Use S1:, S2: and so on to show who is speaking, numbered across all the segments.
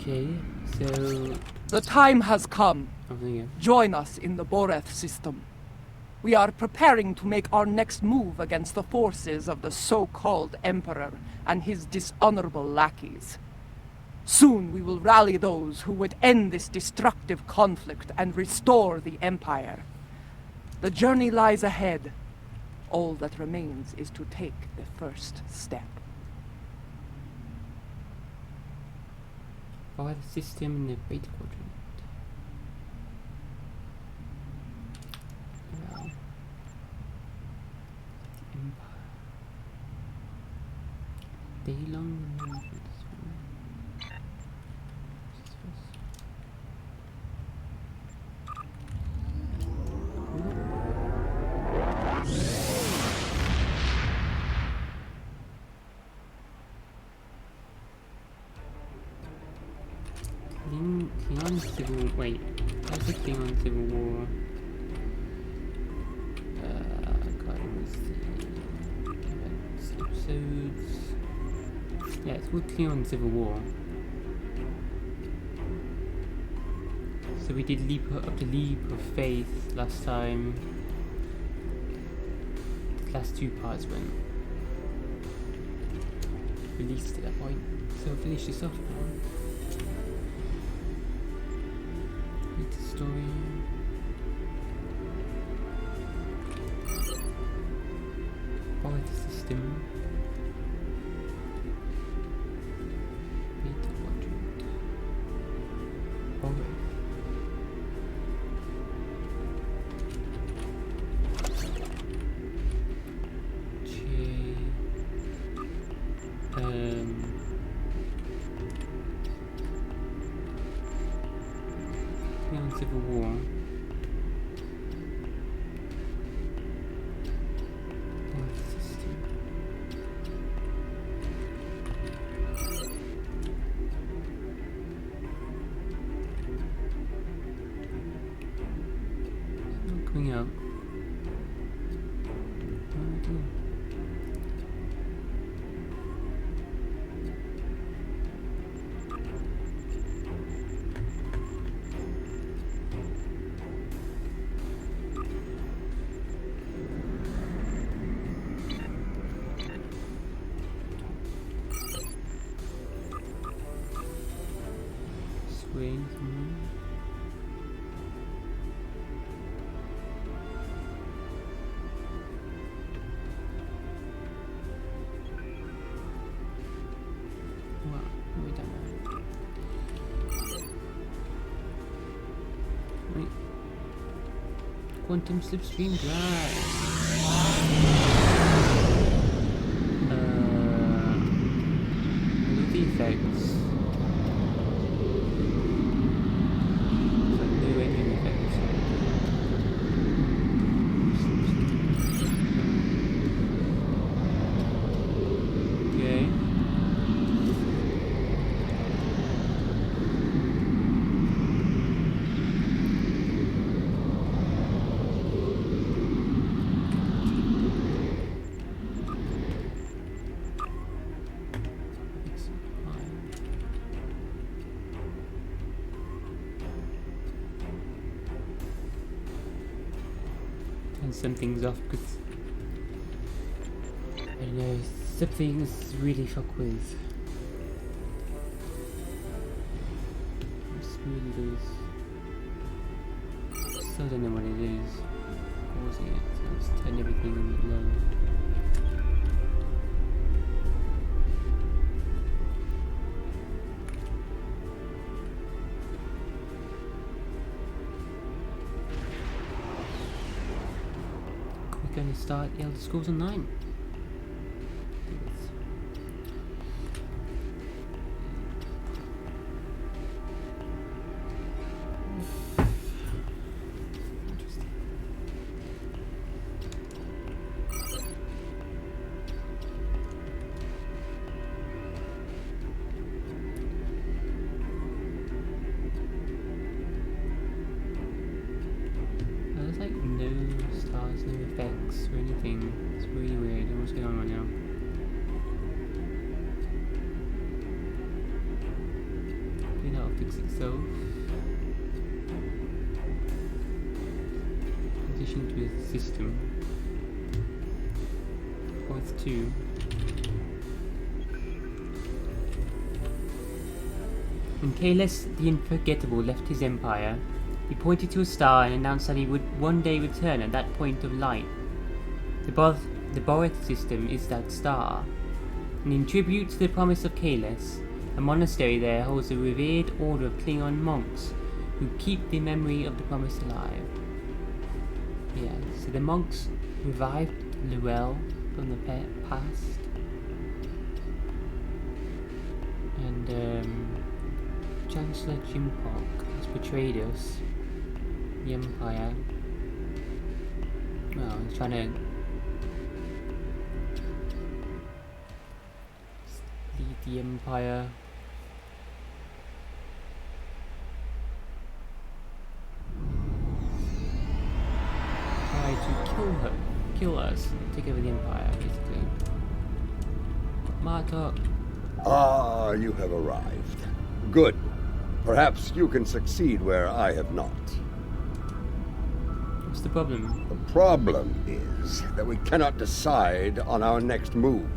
S1: Okay, so...
S2: The time has come.
S1: Oh, there you
S2: Join us in the Boreth system. We are preparing to make our next move against the forces of the so-called Emperor and his dishonorable lackeys. Soon we will rally those who would end this destructive conflict and restore the Empire. The journey lies ahead. All that remains is to take the first step.
S1: Fire the system in the beta quadrant. Well, Empire. Day-long remembrance. Klingon Civil... Wait, how's the Klingon Civil War? God, let's see. Events, episodes... Yeah, it's called Klingon Civil War. So we did the Leap of Faith last time. The last two parts went released at that point. So I'll finish this off now. Story. Quality system. Beta quadrant. Alright. Civil War. System. It's not coming out. What do I do? Quantum slipstream drive. Look at the effects. Like no engine effects. Okay. Some things off because I don't know, some things really fuck with. How smooth it is. Still don't know what it is causing it, so let's turn everything low. Going to start Elder Scrolls Online. There's like no stars, no effects or anything. It's really weird. I don't know what's going on right now. Probably not fix itself. Transition to a system. Earth 2. When Kalis the Unforgettable left his empire, he pointed to a star and announced that he would one day return at that point of light. The Boreth system is that star, and in tribute to the promise of Kalis, a monastery there holds a revered order of Klingon monks who keep the memory of the promise alive. Yeah, so the monks revived Luel from the past, and Chancellor Jimpok has betrayed us, the Empire. Well, he's trying to lead the Empire. Try to kill us, take over the Empire, basically. Martok.
S3: Ah, you have arrived. Good. Perhaps you can succeed where I have not.
S1: What's the problem?
S3: The problem is that we cannot decide on our next move.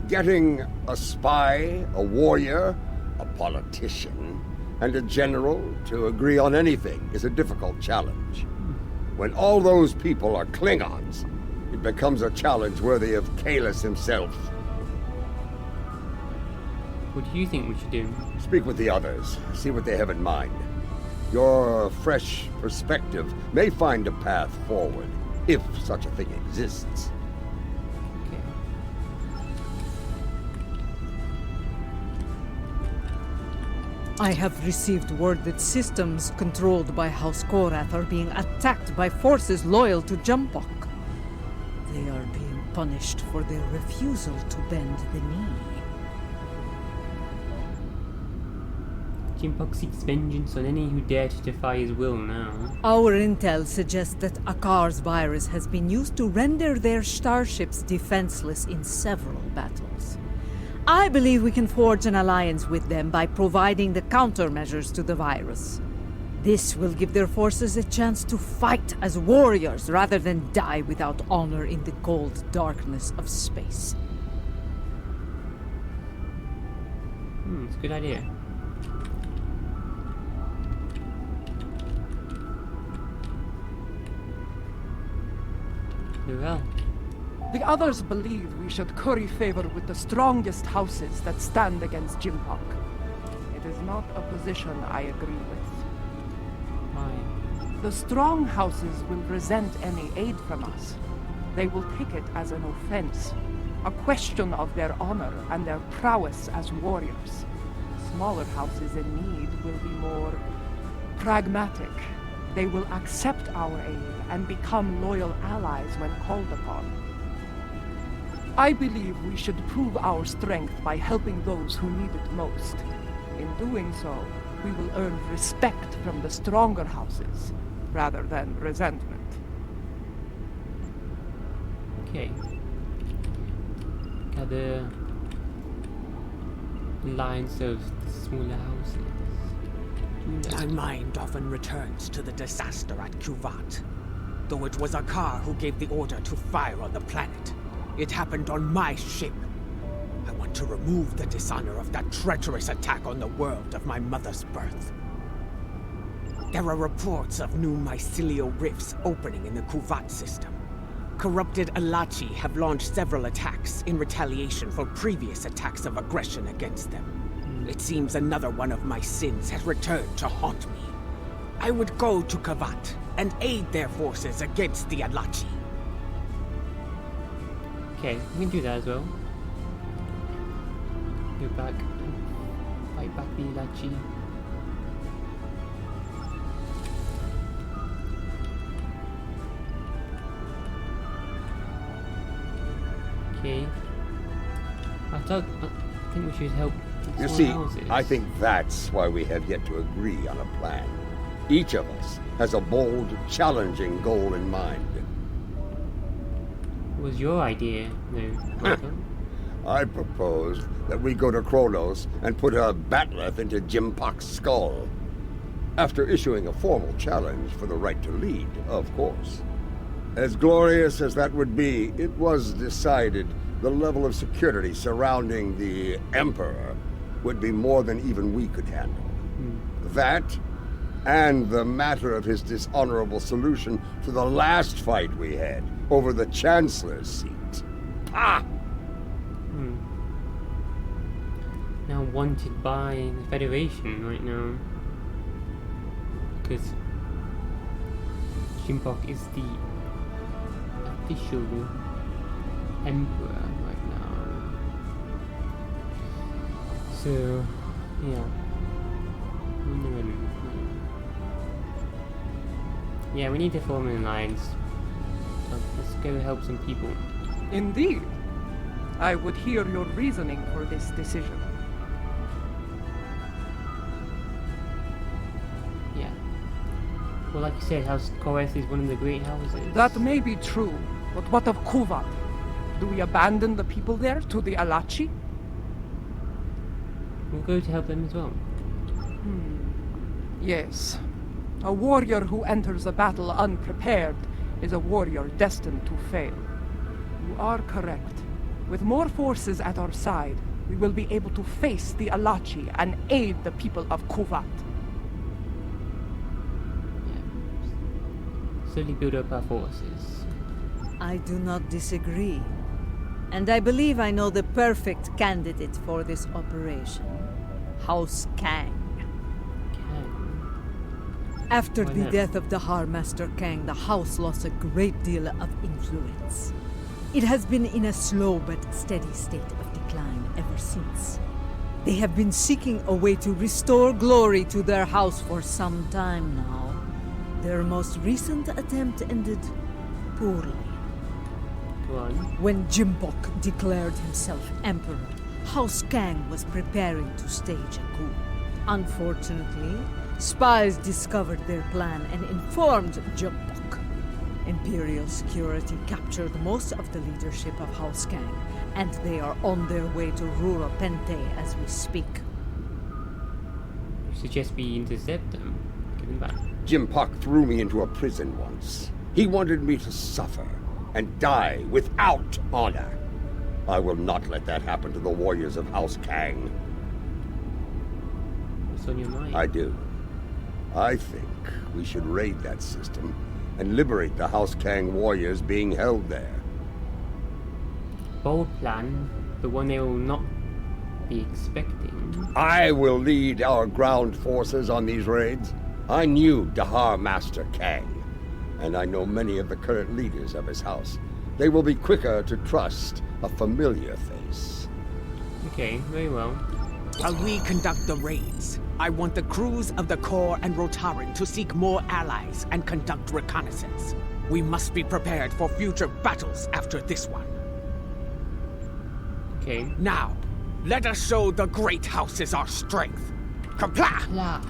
S3: Getting a spy, a warrior, a politician, and a general to agree on anything is a difficult challenge. When all those people are Klingons, it becomes a challenge worthy of Kalis himself.
S1: What do you think we should do?
S3: Speak with the others, see what they have in mind. Your fresh perspective may find a path forward, if such a thing exists.
S1: Okay.
S4: I have received word that systems controlled by House Korath are being attacked by forces loyal to Jumpok. They are being punished for their refusal to bend the knee.
S1: Jimpok seeks vengeance on any who dare to defy his will now.
S4: Our intel suggests that Akar's virus has been used to render their starships defenseless in several battles. I believe we can forge an alliance with them by providing the countermeasures to the virus. This will give their forces a chance to fight as warriors rather than die without honor in the cold darkness of space.
S1: It's a good idea. Well,
S2: The others believe we should curry favor with the strongest houses that stand against Jimpok. It is not a position I agree with.
S1: why?
S2: The strong houses will resent any aid from us. They will take it as an offense, a question of their honor and their prowess as warriors. Smaller houses in need will be more pragmatic. They will accept our aid and become loyal allies when called upon. I believe we should prove our strength by helping those who need it most. In doing so, we will earn respect from the stronger houses, rather than resentment.
S1: Okay. Gather lines of the smaller houses.
S5: My mind often returns to the disaster at Kuvat. Though it was Akar who gave the order to fire on the planet, it happened on my ship. I want to remove the dishonor of that treacherous attack on the world of my mother's birth. There are reports of new mycelial rifts opening in the Kuvat system. Corrupted Alachi have launched several attacks in retaliation for previous attacks of aggression against them. It seems another one of my sins has returned to haunt me. I would go to Kavat and aid their forces against the Alachi.
S1: Okay, we can do that as well. Go back and fight back the Ilachi. Okay. I think we should help the
S3: You
S1: small
S3: see,
S1: houses.
S3: I think that's why we have yet to agree on a plan. Each of us has a bold, challenging goal in mind.
S1: It was your idea, though. Michael.
S3: I propose that we go to Kronos and put a batleth into Jimpok's skull. After issuing a formal challenge for the right to lead, of course. As glorious as that would be, it was decided the level of security surrounding the Emperor would be more than even we could handle. That, and the matter of his dishonorable solution to the last fight we had over the Chancellor's seat. Ah!
S1: Now wanted by the Federation right now. Because Jimpok is the official Emperor right now. So, yeah. Yeah, we need to form an alliance. So let's go help some people.
S2: Indeed. I would hear your reasoning for this decision.
S1: Yeah. Well, like you said, House Koreth is one of the great houses.
S2: That may be true, but what of Kuvat? Do we abandon the people there to the Alachi?
S1: We'll go to help them as well.
S2: Yes. A warrior who enters a battle unprepared is a warrior destined to fail. You are correct. With more forces at our side, we will be able to face the Alachi and aid the people of Kuvat.
S1: Yeah. Slowly build up our forces.
S4: I do not disagree. And I believe I know the perfect candidate for this operation. House Kang. After
S1: Why
S4: the
S1: not?
S4: death of the Master Kang, the house lost a great deal of influence. It has been in a slow but steady state of decline ever since. They have been seeking a way to restore glory to their house for some time now. Their most recent attempt ended poorly.
S1: Go on.
S4: When Jimpok declared himself emperor, House Kang was preparing to stage a coup. Unfortunately, spies discovered their plan and informed Jimpok. Imperial security captured most of the leadership of House Kang, and they are on their way to rural Pente as we speak.
S1: You suggest we intercept them? Give them back.
S3: Jimpok threw me into a prison once. He wanted me to suffer and die without honor. I will not let that happen to the warriors of House Kang.
S1: What's on your mind?
S3: I do. I think we should raid that system and liberate the House Kang warriors being held there.
S1: Bold plan, but one they will not be expecting.
S3: I will lead our ground forces on these raids. I knew Dahar Master Kang, and I know many of the current leaders of his house. They will be quicker to trust a familiar face.
S1: Okay, very well.
S5: While we conduct the raids, I want the crews of the Core and Rotaran to seek more allies and conduct reconnaissance. We must be prepared for future battles after this one.
S1: Okay.
S5: Now, let us show the great houses our strength. Kapla!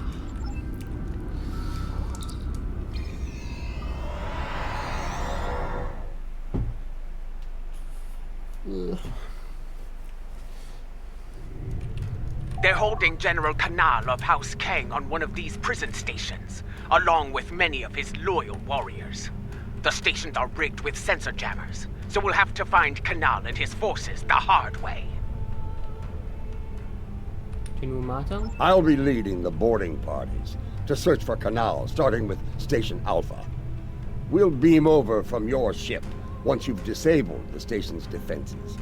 S5: They're holding General Kanal of House Kang on one of these prison stations, along with many of his loyal warriors. The stations are rigged with sensor jammers, so we'll have to find Kanal and his forces the hard way.
S1: General Martel?
S3: I'll be leading the boarding parties to search for Kanal, starting with Station Alpha. We'll beam over from your ship once you've disabled the station's defenses.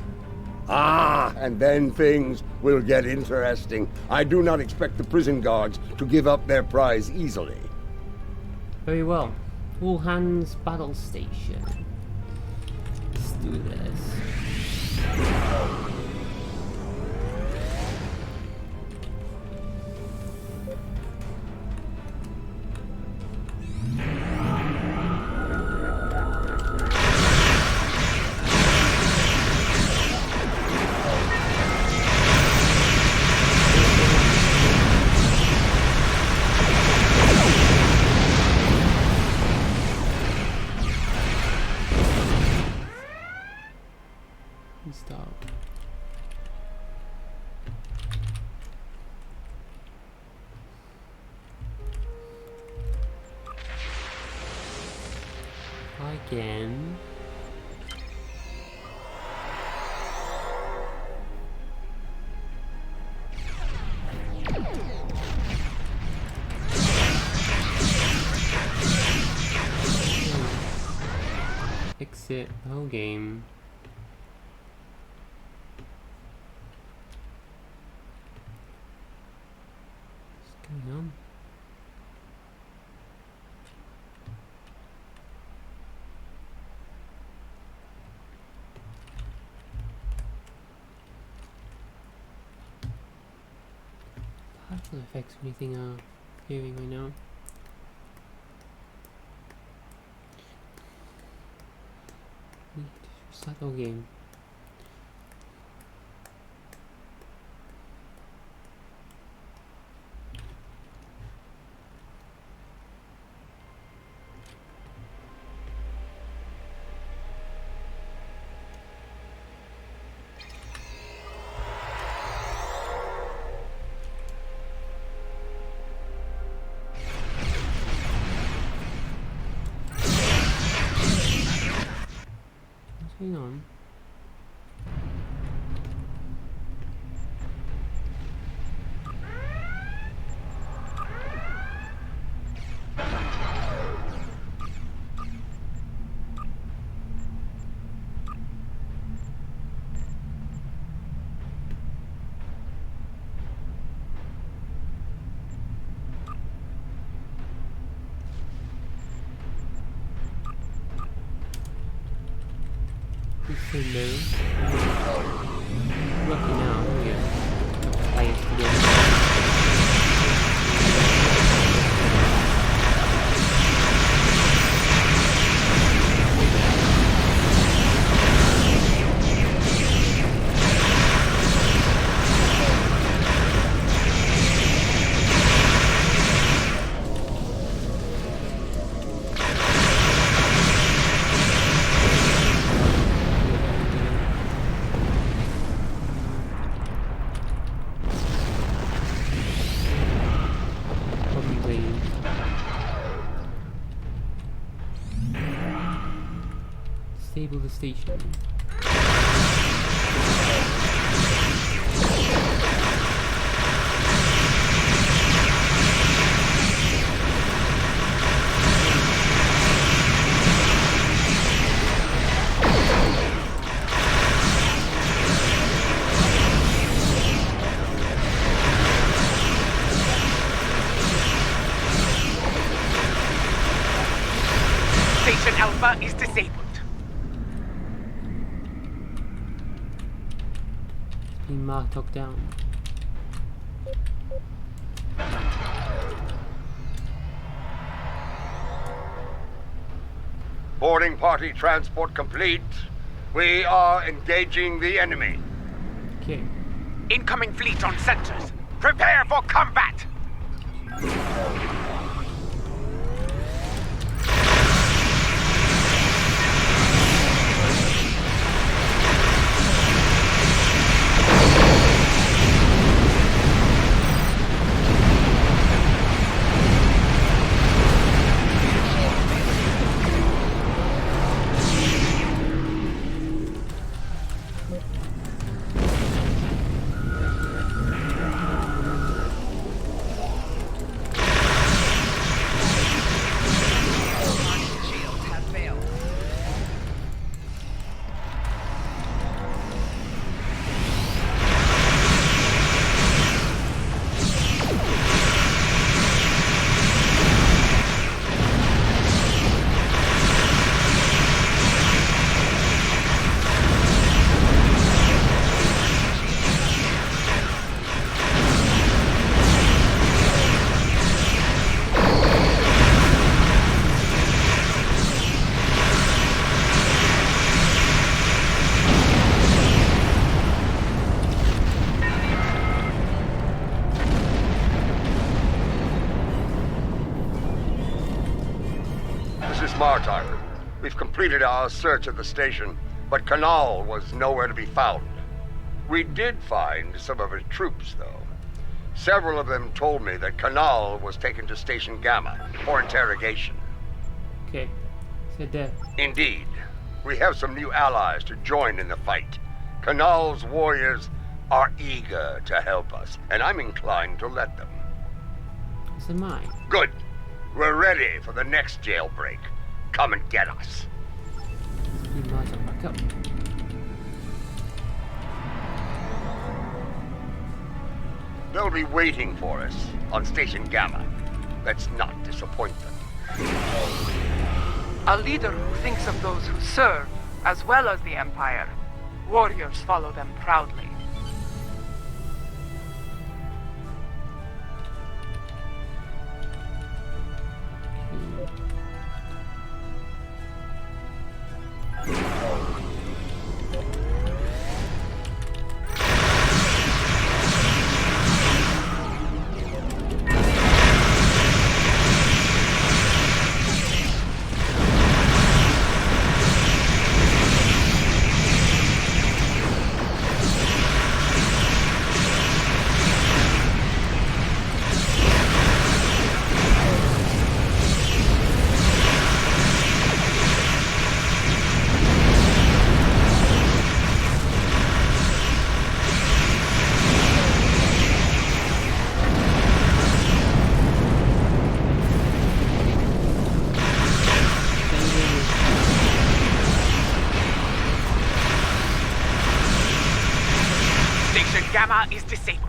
S3: And then things will get interesting. I do not expect the prison guards to give up their prize easily.
S1: Very well. All hands battle station. Let's do this. Stop. again. Exit the whole game. What's going on? Particle effects or anything are appearing right now. We need to start the whole game. What's going on? Say no. Lucky now, yeah. I have disable the station.
S5: Station Alpha is disabled.
S1: Being marked locked down.
S3: Boarding party transport complete. We are engaging the enemy.
S1: Okay.
S5: Incoming fleet on sensors. Prepare for combat!
S3: Martyr. We've completed our search of the station, but Kanal was nowhere to be found. We did find some of his troops, though. Several of them told me that Kanal was taken to Station Gamma for interrogation.
S1: Okay. Said there.
S3: Indeed. We have some new allies to join in the fight. Kanal's warriors are eager to help us, and I'm inclined to let them.
S1: So mine.
S3: Good. We're ready for the next jailbreak. Come and get us.
S1: You might as well back up.
S3: They'll be waiting for us on Station Gamma. Let's not disappoint them.
S2: A leader who thinks of those who serve, as well as the Empire. Warriors follow them proudly.
S5: Station Gamma is disabled.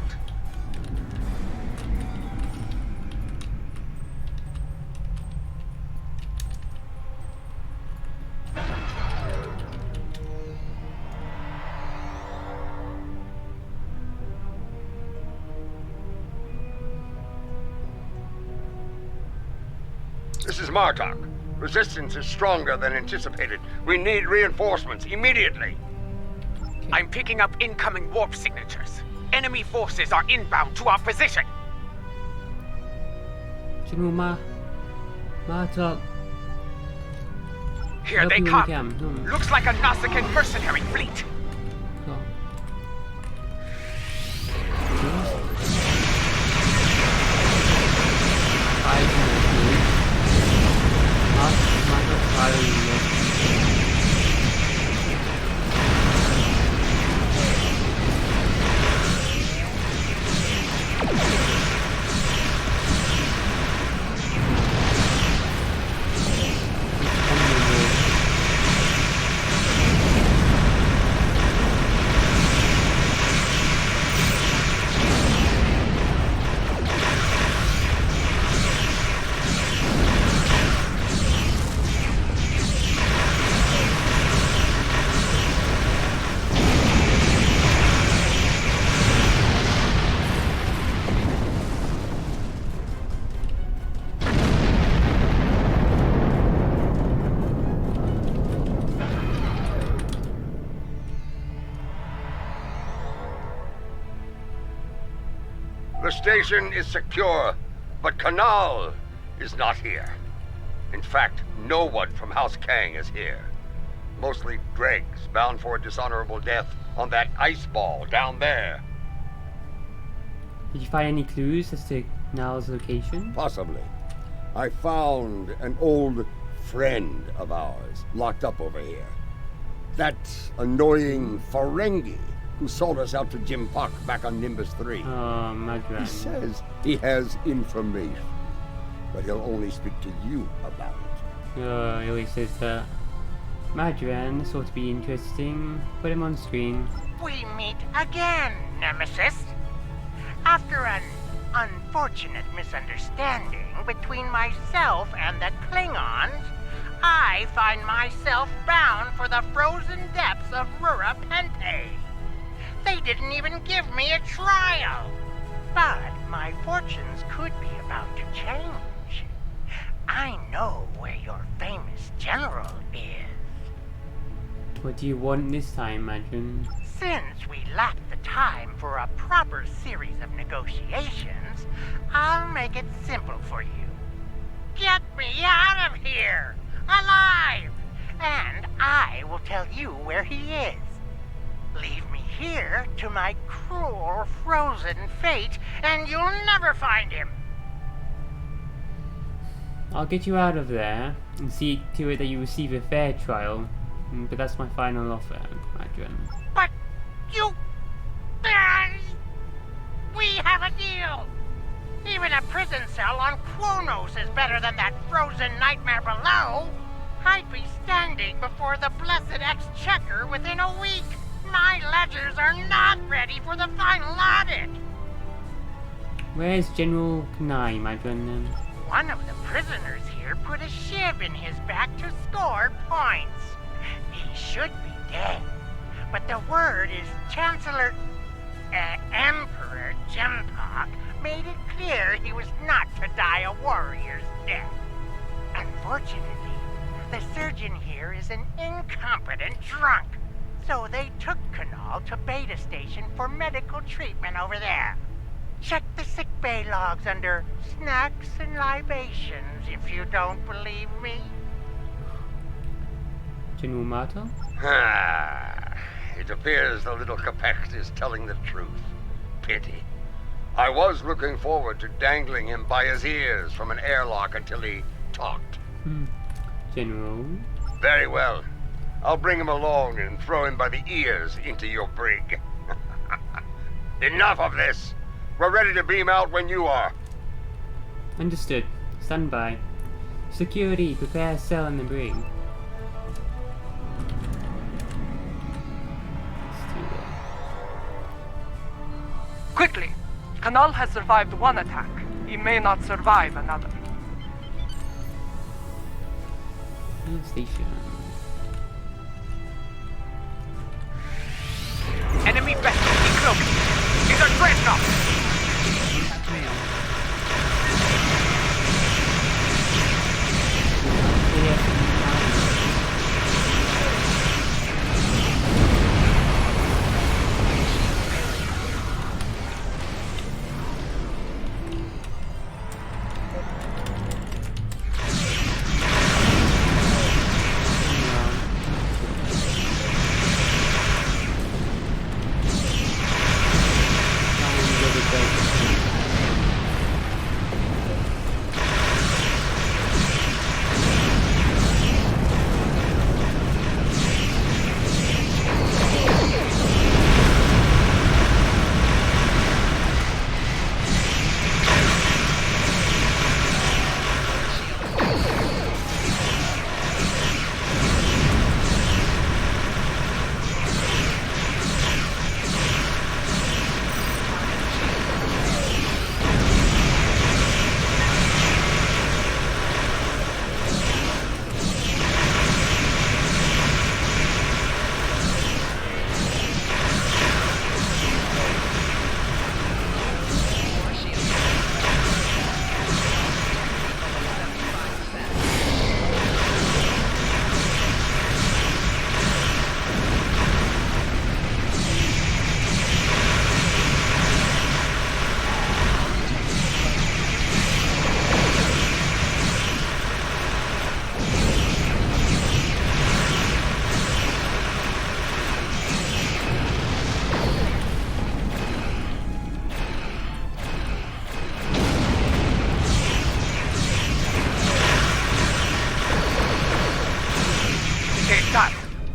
S3: This is Martok. Resistance is stronger than anticipated. We need reinforcements immediately.
S5: I'm picking up incoming warp signatures. Enemy forces are inbound to our position.
S1: General Martok.
S5: Here
S1: Help
S5: they
S1: you when
S5: come.
S1: you can.
S5: Looks like a Nausicaan mercenary fleet.
S1: Oh.
S3: The station is secure, but Kanal is not here. In fact, no one from House Kang is here. Mostly dregs bound for a dishonorable death on that ice ball down there.
S1: Did you find any clues as to Nal's location?
S3: Possibly. I found an old friend of ours locked up over here. That annoying Ferengi who sold us out to Jim Puck back on Nimbus 3.
S1: Oh,
S3: He
S1: Madran.
S3: says he has information, but he'll only speak to you about it.
S1: Oh, he always says that. Madran, this ought to be interesting. Put him on screen.
S6: We meet again, Nemesis. After an unfortunate misunderstanding between myself and the Klingons, I find myself bound for the frozen depths of Rura Pente. They didn't even give me a trial. But my fortunes could be about to change. I know where your famous general is.
S1: What do you want this time, Madran?
S6: Since we lack the time for a proper series of negotiations, I'll make it simple for you. Get me out of here, alive, and I will tell you where he is. Leave me here to my cruel, frozen fate, and you'll never find him.
S1: I'll get you out of there and see to it that you receive a fair trial. But that's my final offer, Adrian.
S6: But you... We have a deal! Even a prison cell on Kronos is better than that frozen nightmare below! I'd be standing before the blessed exchequer within a week! My ledgers are not ready for the final audit!
S1: Where's General Kanai, Adrian?
S6: One of the prisoners here put a shiv in his back to score points. He should be dead. But the word is Emperor Jempok made it clear he was not to die a warrior's death. Unfortunately, the surgeon here is an incompetent drunk. So they took Kanal to Beta Station for medical treatment over there. Check the sickbay logs under snacks and libations if you don't believe me.
S1: General Martel?
S3: It appears the little Capect is telling the truth. Pity. I was looking forward to dangling him by his ears from an airlock until he talked.
S1: General?
S3: Very well. I'll bring him along and throw him by the ears into your brig. Enough of this! We're ready to beam out when you are.
S1: Understood. Stand by. Security, prepare a cell in the brig.
S2: Quickly! Kanal has survived one attack. He may not survive another.
S1: Station.
S5: Enemy vessel decloaked. These are dreadnoughts.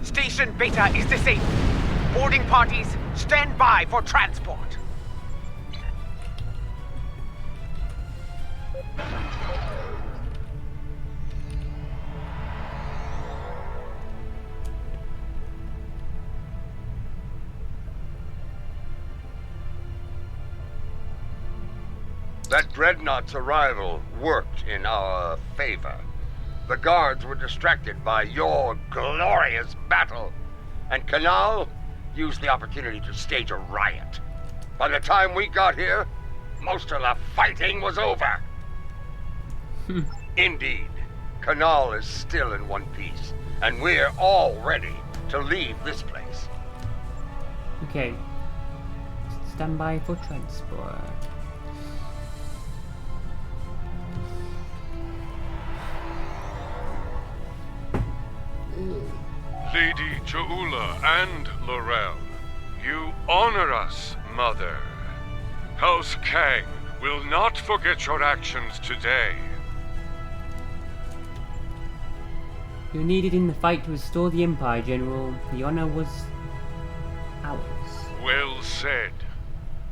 S5: Station Beta is disabled. Boarding parties, stand by for transport.
S3: That dreadnought's arrival worked in our favor. The guards were distracted by your glorious battle, and Kanal used the opportunity to stage a riot. By the time we got here, most of the fighting was over. Indeed, Kanal is still in one piece, and we're all ready to leave this place.
S1: Okay. Stand by for transport.
S7: Lady Jaula and Laurel, you honor us, Mother. House Kang will not forget your actions today.
S1: You're needed in the fight to restore the Empire, General. The honor was ours.
S7: Well said.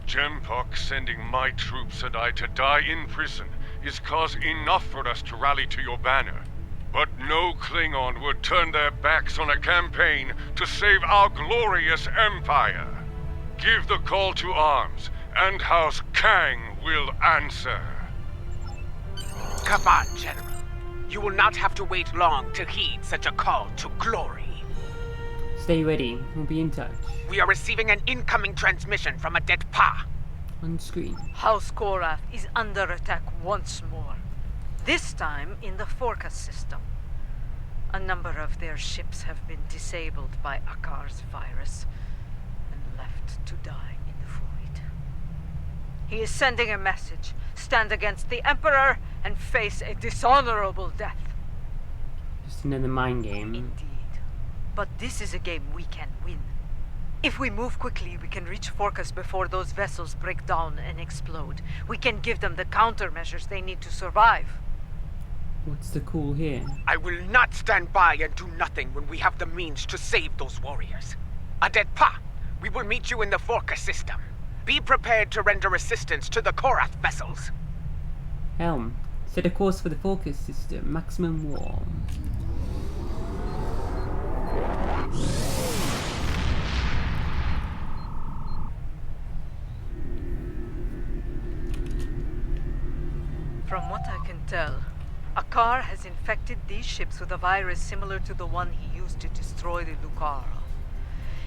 S7: Jempok sending my troops and I to die in prison is cause enough for us to rally to your banner. But no Klingon would turn their backs on a campaign to save our glorious Empire. Give the call to arms, and House Kang will answer.
S5: Come on, General. You will not have to wait long to heed such a call to glory.
S1: Stay ready. We'll be in touch.
S5: We are receiving an incoming transmission from a dead Pa.
S1: On screen.
S4: House Korath is under attack once more. This time in the Forcas system. A number of their ships have been disabled by Akar's virus and left to die in the void. He is sending a message. Stand against the Emperor and face a dishonorable death.
S1: Just another mind game.
S4: Indeed. But this is a game we can win. If we move quickly, we can reach Forcas before those vessels break down and explode. We can give them the countermeasures they need to survive.
S1: What's the call here?
S5: I will not stand by and do nothing when we have the means to save those warriors. A dead Pa, we will meet you in the Forcas system. Be prepared to render assistance to the Korath vessels.
S1: Helm. Set a course for the Focus system. Maximum warp.
S4: From what I can tell, Akar has infected these ships with a virus similar to the one he used to destroy the Lucara.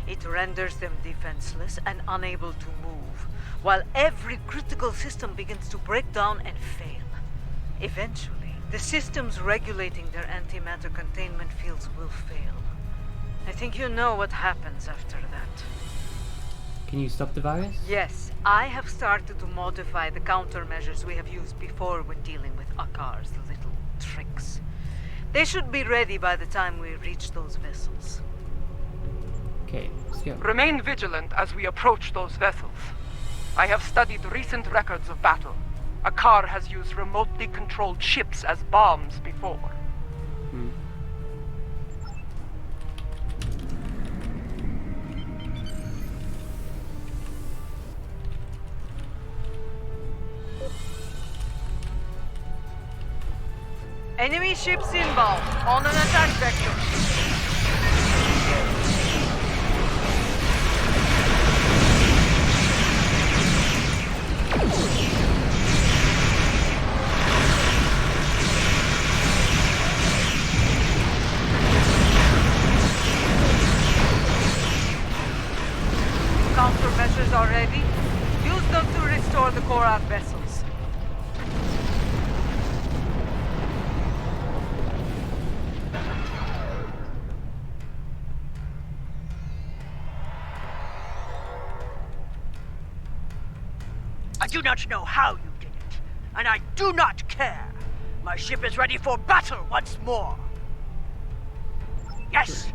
S4: It renders them defenseless and unable to move, while every critical system begins to break down and fail. Eventually, the systems regulating their antimatter containment fields will fail. I think you know what happens after that.
S1: Can you stop the virus?
S4: Yes, I have started to modify the countermeasures we have used before when dealing with Akar's little tricks. They should be ready by the time we reach those vessels.
S1: Okay, let's go.
S2: Remain vigilant as we approach those vessels. I have studied recent records of battle. Akar has used remotely controlled ships as bombs before.
S4: Enemy ships inbound, on an attack vector. Countermeasures are ready. Use them to restore the Korath vessels.
S8: I do not know how you did it, and I do not care. My ship is ready for battle once more. Yes,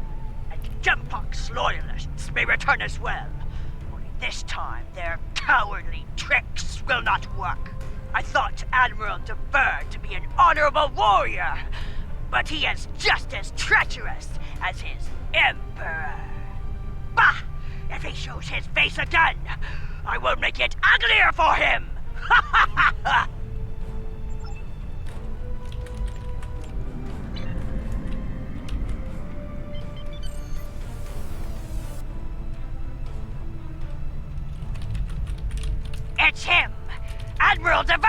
S8: and Jempok's loyalists may return as well. Only this time, their cowardly tricks will not work. I thought Admiral Defer to be an honorable warrior, but he is just as treacherous as his Emperor. Bah! If he shows his face again, I will make it uglier for him! Ha ha ha ha! It's him! Admiral Dever!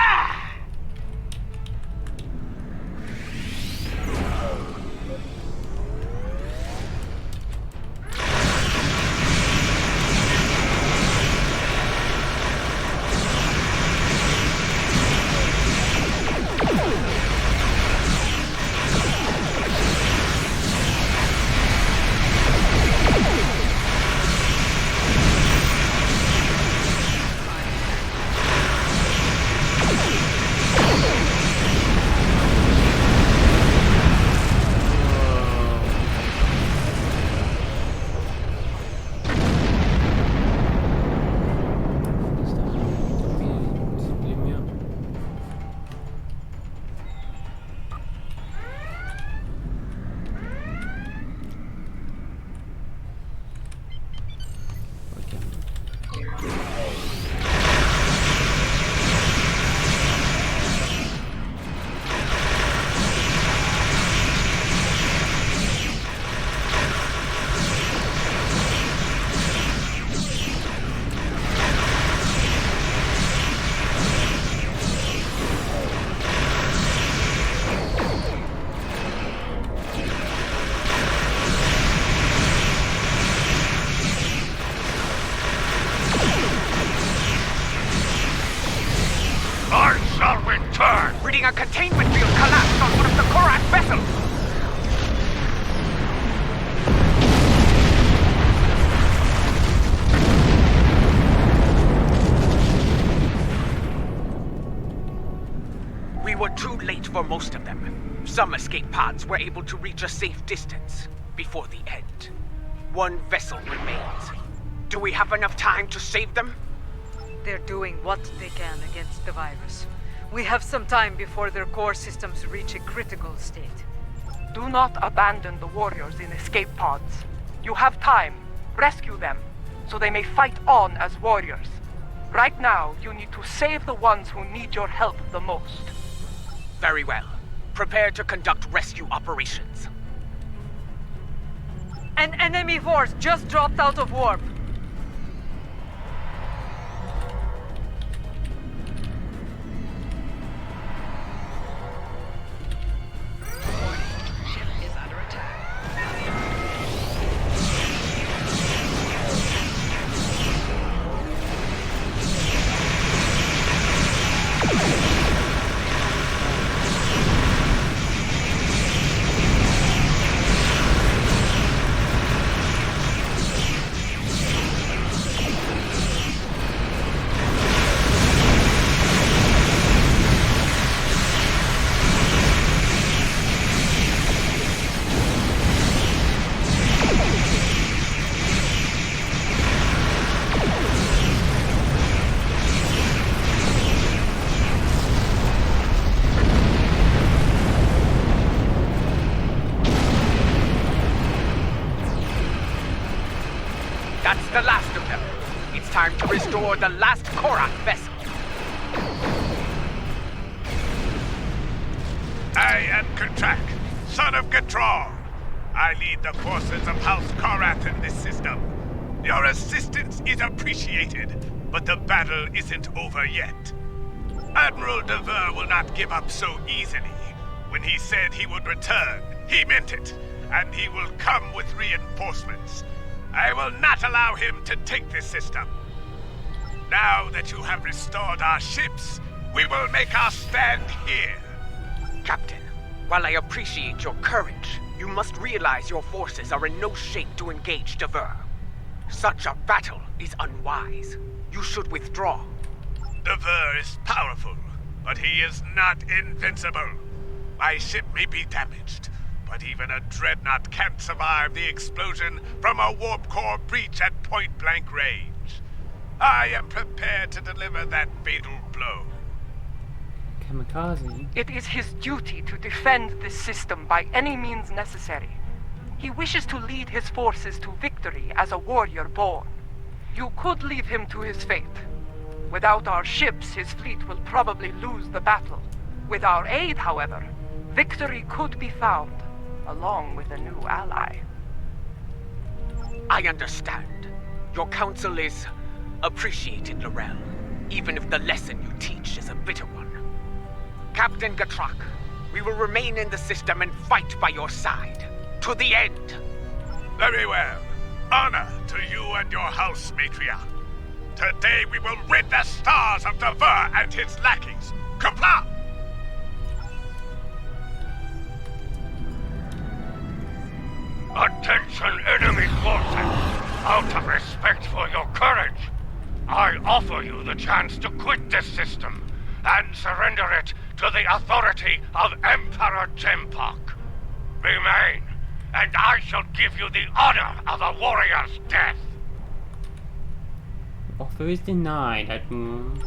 S5: finding a containment field collapsed on one of the Korat vessels! We were too late for most of them. Some escape pods were able to reach a safe distance before the end. One vessel remains. Do we have enough time to save them?
S4: They're doing what they can against the virus. We have some time before their core systems reach a critical state.
S2: Do not abandon the warriors in escape pods. You have time. Rescue them, so they may fight on as warriors. Right now, you need to save the ones who need your help the most.
S5: Very well. Prepare to conduct rescue operations.
S4: An enemy force just dropped out of warp.
S5: That's the last of them. It's time to restore the last Korat vessel.
S9: I am Kutrak, son of Gatral. I lead the forces of House Korath in this system. Your assistance is appreciated, but the battle isn't over yet. Admiral Dever will not give up so easily. When he said he would return, he meant it, and he will come with reinforcements. I will not allow him to take this system. Now that you have restored our ships, we will make our stand here.
S5: Captain, while I appreciate your courage, you must realize your forces are in no shape to engage Dever. Such a battle is unwise. You should withdraw.
S9: Dever is powerful, but he is not invincible. My ship may be damaged, but even a dreadnought can't survive the explosion from a warp core breach at point-blank range. I am prepared to deliver that fatal blow.
S1: Kamikaze?
S2: It is his duty to defend this system by any means necessary. He wishes to lead his forces to victory as a warrior born. You could leave him to his fate. Without our ships, his fleet will probably lose the battle. With our aid, however, victory could be found, along with a new ally.
S5: I understand. Your counsel is appreciated, Laurel, even if the lesson you teach is a bitter one. Captain Gatrak, we will remain in the system and fight by your side, to the end.
S9: Very well. Honor to you and your house, matriarch. Today we will rid the stars of Dever and his lackeys. Comply!
S7: Attention, enemy forces! Out of respect for your courage, I offer you the chance to quit this system and surrender it to the authority of Emperor Jempok. Remain, and I shall give you the honor of a warrior's death.
S1: Offer is denied, Admiral.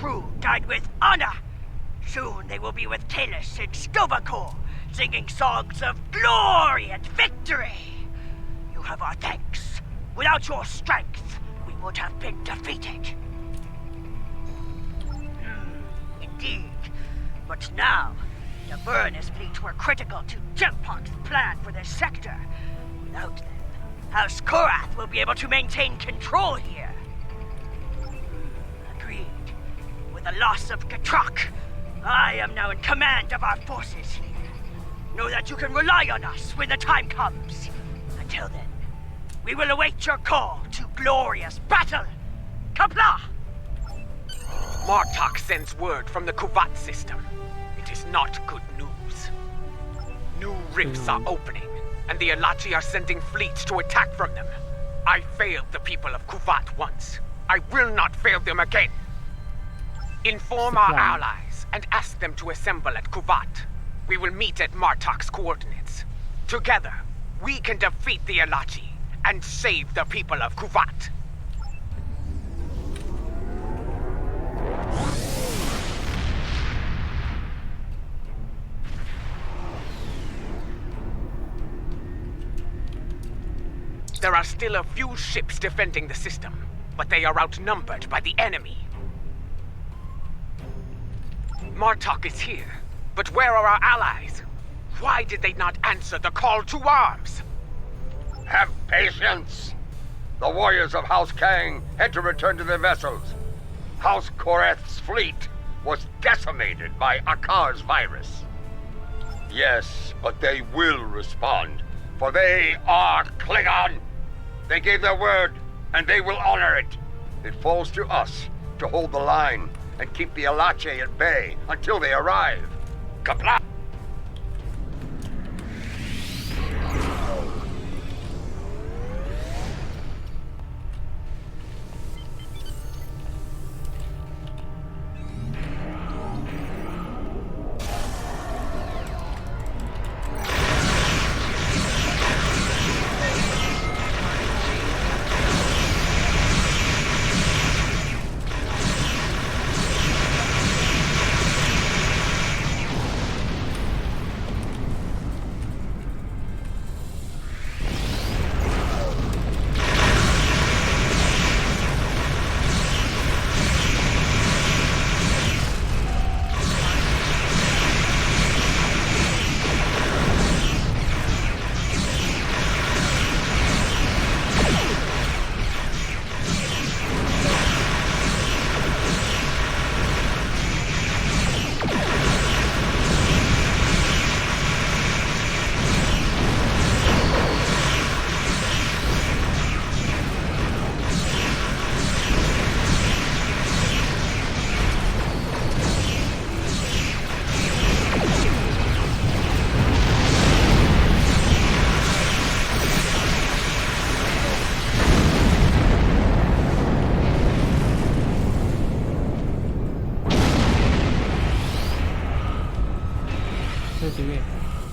S8: crew died with honor. Soon they will be with Kalis and Stovakor, singing songs of glory and victory. You have our thanks. Without your strength, we would have been defeated. Indeed. But now, the Burn's fleet were critical to Jempok's plan for this sector. Without them, House Korath will be able to maintain control here. Agreed. With the loss of Katrak, I am now in command of our forces here. Know that you can rely on us when the time comes. Until then, we will await your call to glorious battle. Kapla!
S5: Martok sends word from the Kuvat system. It is not good news. New rifts are opening, and the Alachi are sending fleets to attack from them. I failed the people of Kuvat once. I will not fail them again. Inform our allies and ask them to assemble at Kuvat. We will meet at Martok's coordinates. Together, we can defeat the Alachi and save the people of Kuvat. There are still a few ships defending the system, but they are outnumbered by the enemy. Martok is here, but where are our allies? Why did they not answer the call to arms?
S3: Have patience! The warriors of House Kang had to return to their vessels. House Korath's fleet was decimated by Akar's virus. Yes, but they will respond, for they are Klingon! They gave their word, and they will honor it. It falls to us to hold the line and keep the Alache at bay until they arrive. Kapla!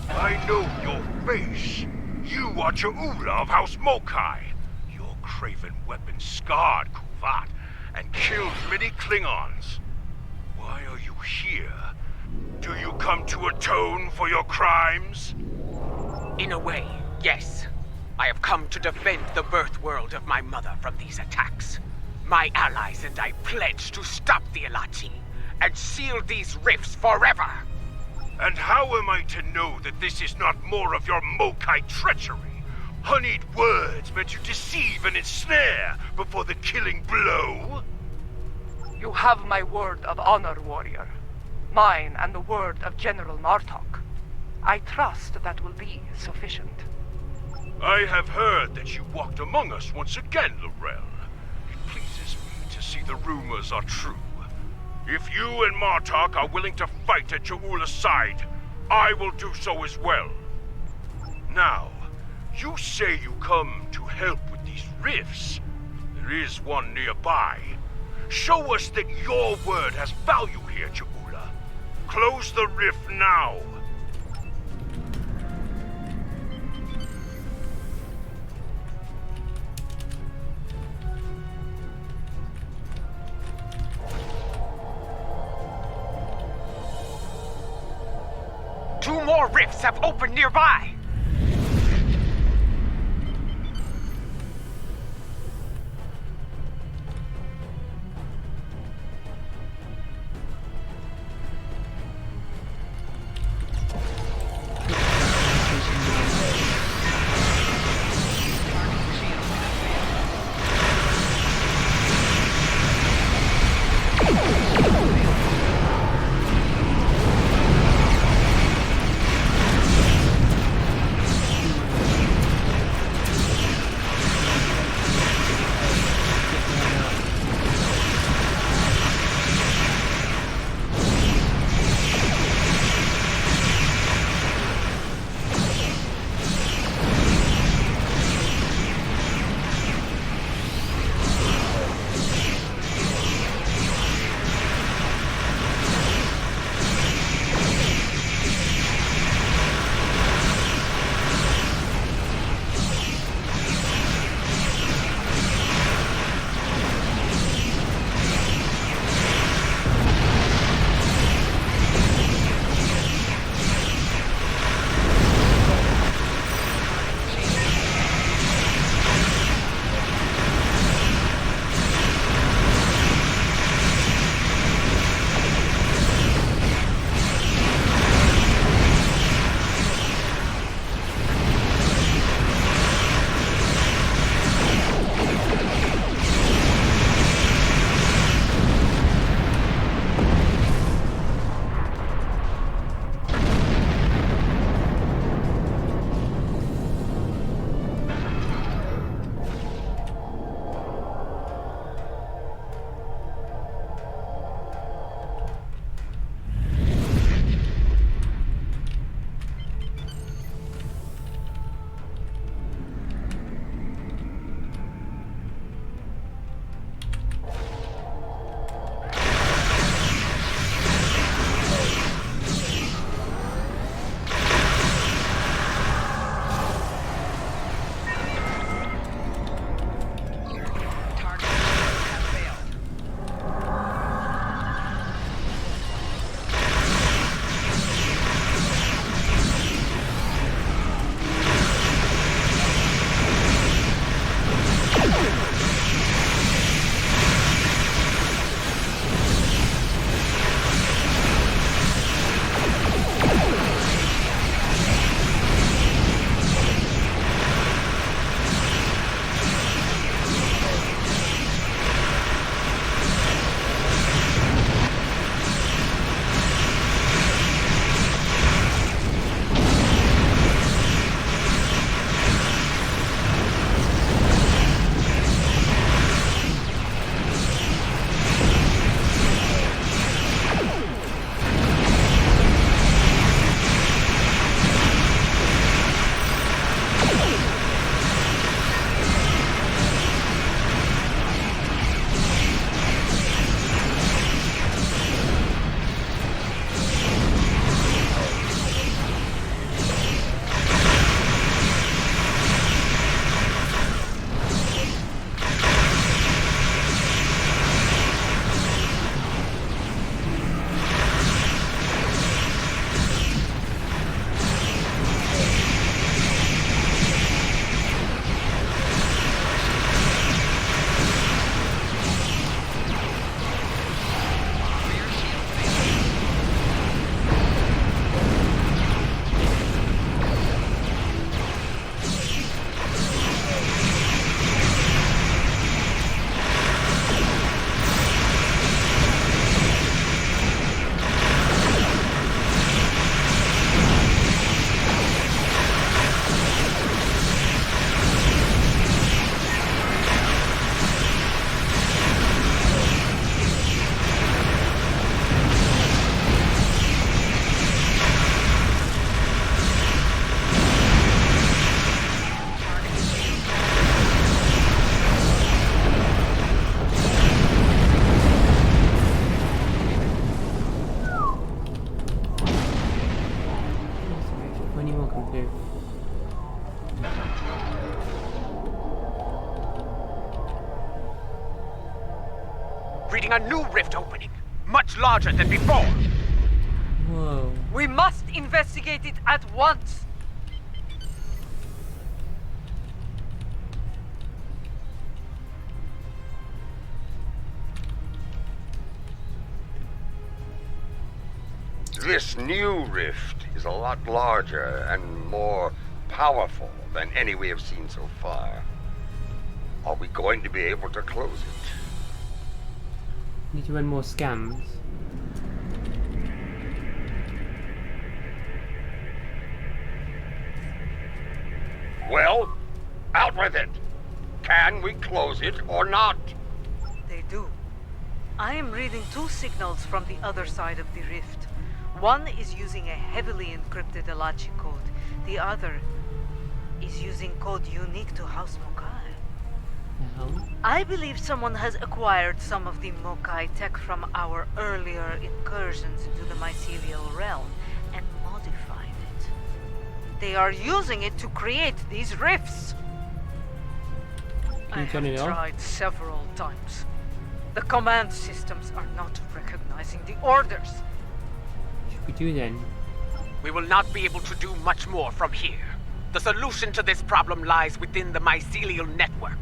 S9: I know your face. You are Cha'ula of House Mokai. Your craven weapon scarred Kuvat and killed many Klingons. Why are you here? Do you come to atone for your crimes?
S5: In a way, yes. I have come to defend the birth world of my mother from these attacks. My allies and I pledge to stop the Alachi and seal these rifts forever.
S9: And how am I to know that this is not more of your Mokai treachery? Honeyed words meant to deceive and ensnare before the killing blow?
S2: You have my word of honor, warrior. Mine and the word of General Martok. I trust that will be sufficient.
S9: I have heard that you walked among us once again, Laurel. It pleases me to see the rumors are true. If you and Martok are willing to fight at Cha'ula's side, I will do so as well. Now, you say you come to help with these rifts. There is one nearby. Show us that your word has value here, Cha'ula. Close the rift now.
S5: 2 more rifts have opened nearby! Reading a new rift opening, much larger than before.
S1: Whoa.
S4: We must investigate it at once!
S3: This new rift is a lot larger and more powerful than any we have seen so far. Are we going to be able to close it?
S1: Need to run more scams.
S3: Well, out with it! Can we close it or not?
S4: They do. I am reading 2 signals from the other side of the rift. One is using a heavily encrypted Alachi code. The other is using code unique to House Mokai.
S1: The hell?
S4: I believe someone has acquired some of the Mokai tech from our earlier incursions into the mycelial realm and modified it. They are using it to create these rifts. I
S1: you turn
S4: have
S1: it off?
S4: tried several times. The command systems are not recognizing the orders.
S1: What should we do then?
S5: We will not be able to do much more from here. The solution to this problem lies within the mycelial network.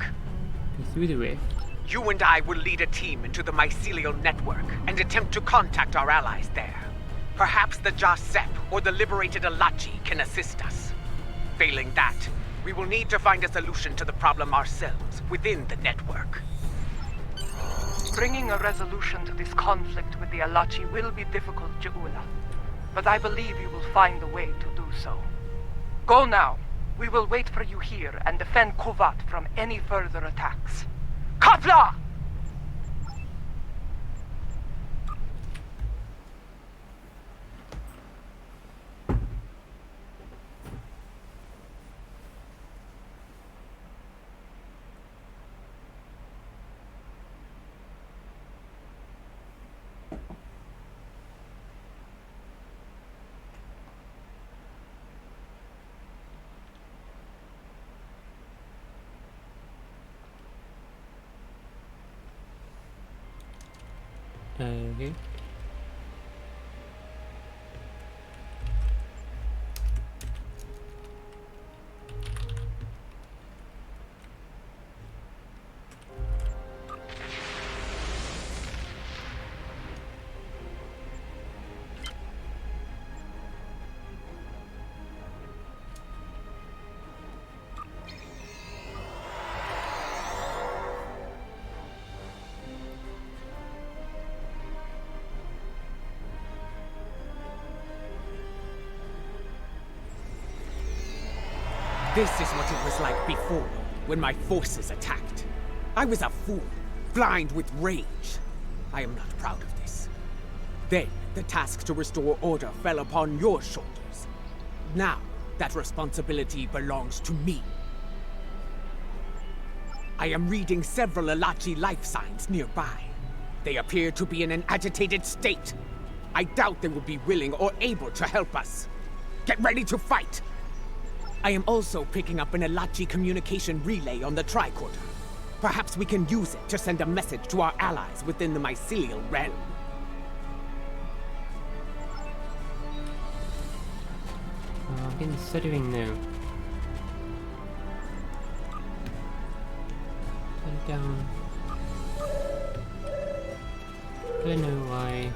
S1: Go through the rift.
S5: You and I will lead a team into the mycelial network and attempt to contact our allies there. Perhaps the Jasep or the liberated Alachi can assist us. Failing that, we will need to find a solution to the problem ourselves within the network.
S2: Bringing a resolution to this conflict with the Alachi will be difficult, Jaula. But I believe you will find a way to do so. Go now. We will wait for you here and defend Kuvat from any further attacks. Kapla!
S1: Okay.
S5: This is what it was like before, when my forces attacked. I was a fool, blind with rage. I am not proud of this. Then, the task to restore order fell upon your shoulders. Now, that responsibility belongs to me. I am reading several Alachi life signs nearby. They appear to be in an agitated state. I doubt they will be willing or able to help us. Get ready to fight! I am also picking up an Alachi communication relay on the tricorder. Perhaps we can use it to send a message to our allies within the mycelial realm.
S1: Oh, I'm getting stuttering now. Turn it down. I don't know why.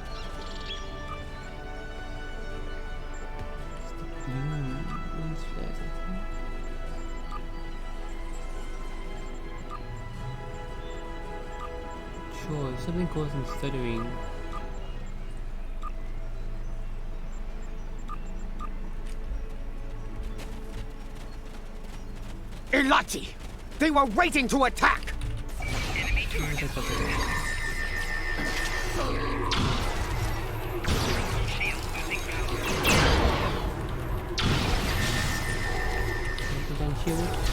S1: Sure, if something causing stuttering.
S5: Alachi! They were waiting to attack!
S1: Shield.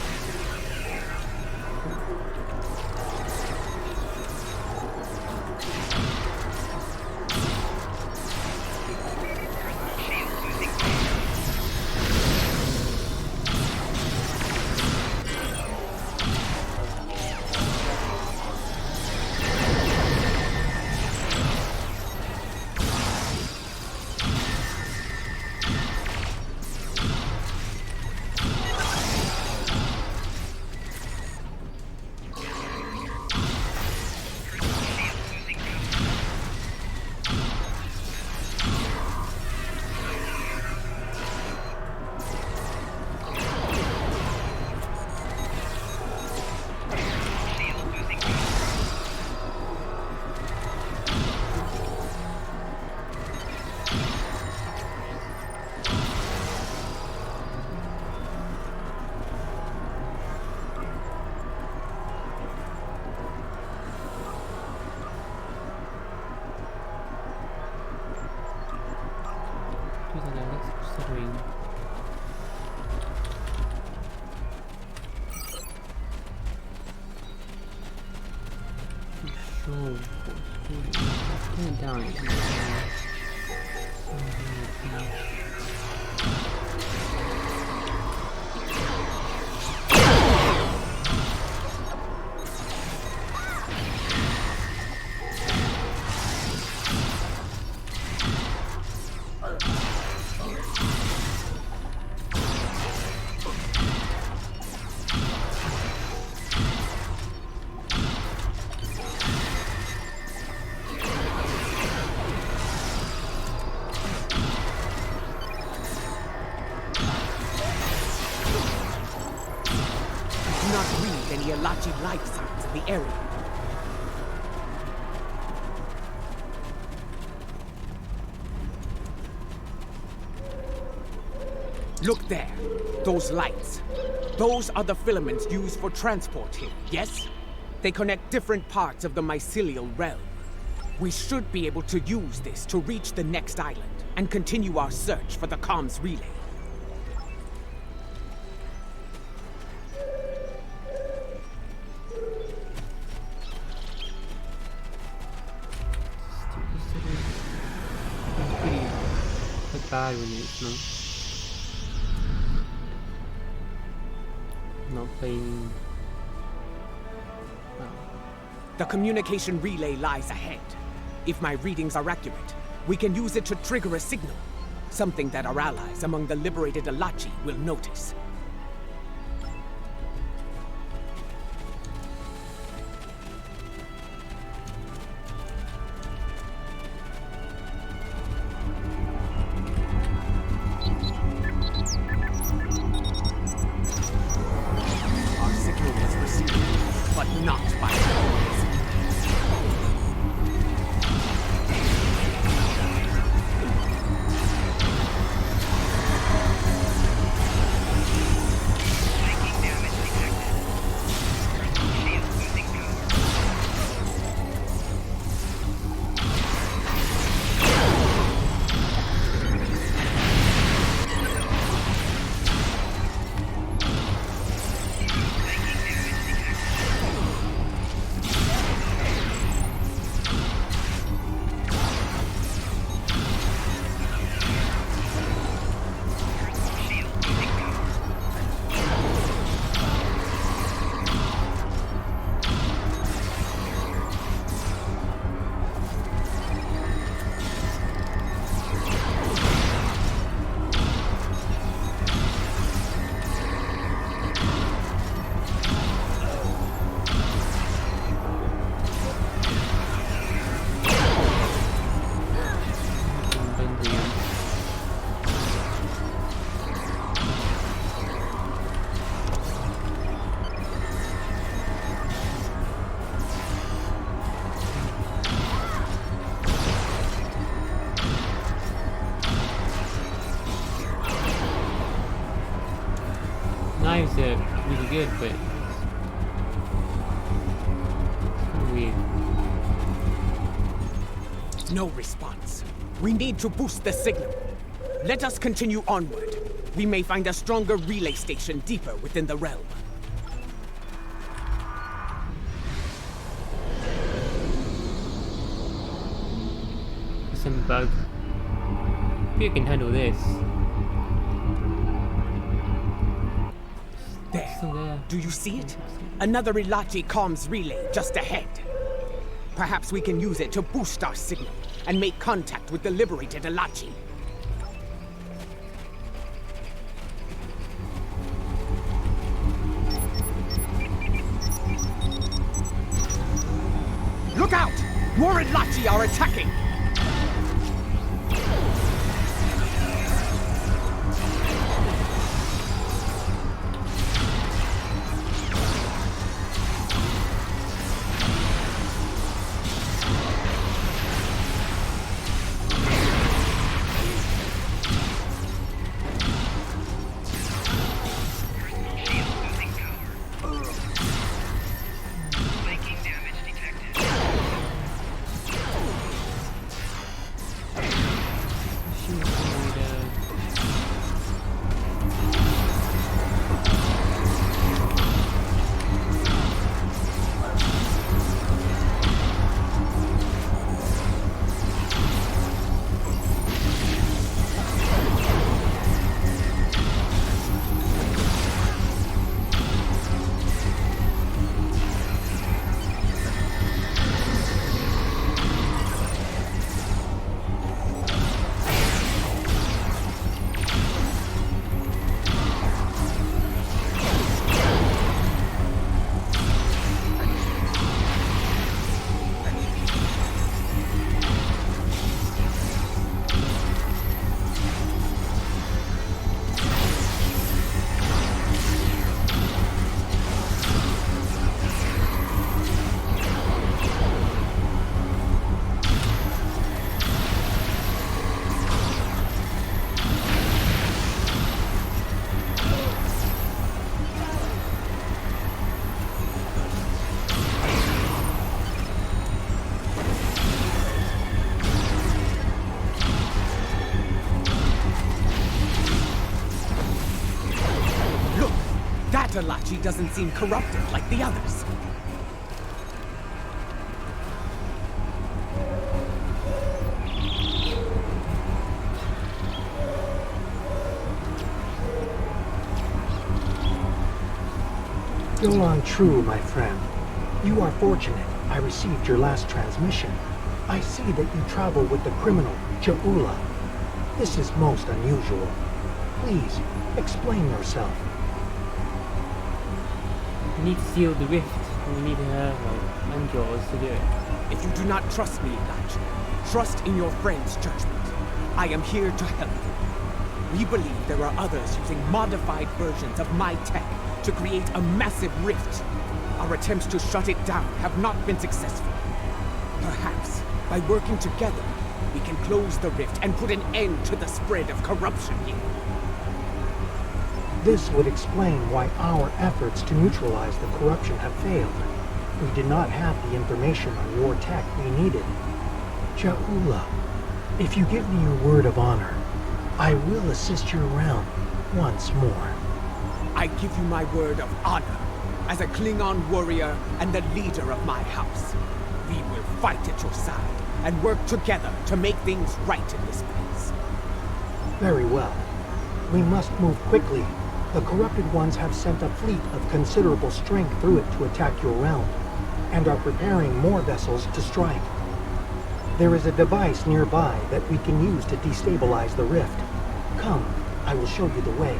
S1: to the galaxy stuttering. Sure. Turn it down.
S5: Life signs in the area. Look there. Those lights. Those are the filaments used for transport here, yes? They connect different parts of the mycelial realm. We should be able to use this to reach the next island and continue our search for the comms relay.
S1: Bad when it's not playing. Oh.
S5: The communication relay lies ahead. If my readings are accurate, we can use it to trigger a signal, something that our allies among the liberated Alachi will notice.
S1: Knives are really good, but it's kind of weird.
S5: No response. We need to boost the signal. Let us continue onward. We may find a stronger relay station deeper within the realm.
S1: Some bug. You can handle this.
S5: There. Do you see it? Another Ilachi comms relay just ahead. Perhaps we can use it to boost our signal and make contact with the liberated Ilachi. Look out! More Ilachi are attacking! Dr. Lachi doesn't seem corrupted like the others.
S10: Still untrue, my friend. You are fortunate I received your last transmission. I see that you travel with the criminal, Ja'ula. This is most unusual. Please, explain yourself.
S1: We need to seal the rift, and we need her help and yours to do it.
S5: If you do not trust me, Lachi, trust in your friend's judgment. I am here to help you. We believe there are others using modified versions of my tech to create a massive rift. Our attempts to shut it down have not been successful. Perhaps, by working together, we can close the rift and put an end to the spread of corruption here.
S10: This would explain why our efforts to neutralize the corruption have failed. We did not have the information on your tech we needed. Ja'ula, if you give me your word of honor, I will assist your realm once more.
S5: I give you my word of honor as a Klingon warrior and the leader of my house. We will fight at your side and work together to make things right in this place.
S10: Very well. We must move quickly. The corrupted ones have sent a fleet of considerable strength through it to attack your realm, and are preparing more vessels to strike. There is a device nearby that we can use to destabilize the rift. Come, I will show you the way.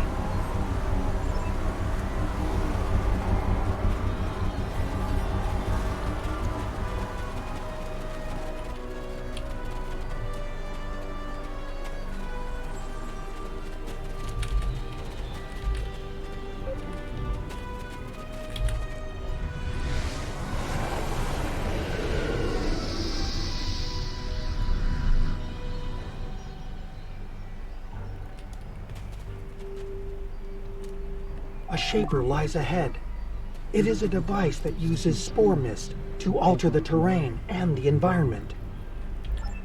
S10: A shaper lies ahead. It is a device that uses spore mist to alter the terrain and the environment.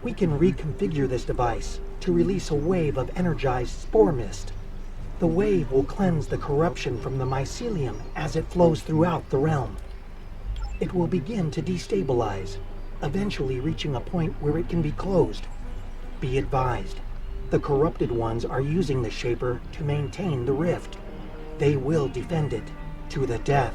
S10: We can reconfigure this device to release a wave of energized spore mist. The wave will cleanse the corruption from the mycelium as it flows throughout the realm. It will begin to destabilize, eventually reaching a point where it can be closed. Be advised, the corrupted ones are using the shaper to maintain the rift. They will defend it to the death.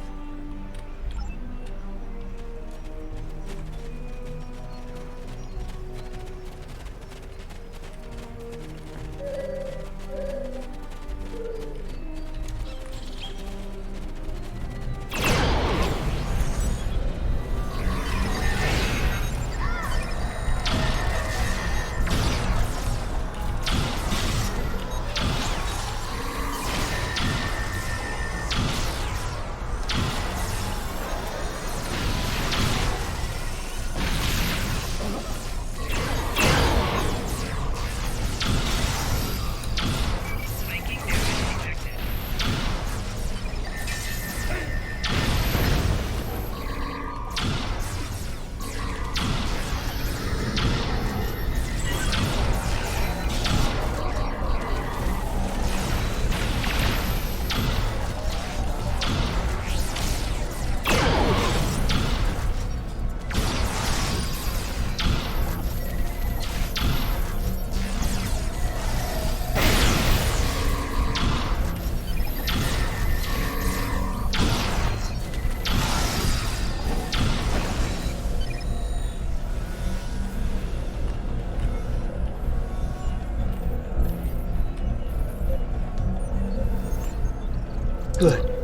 S10: Good.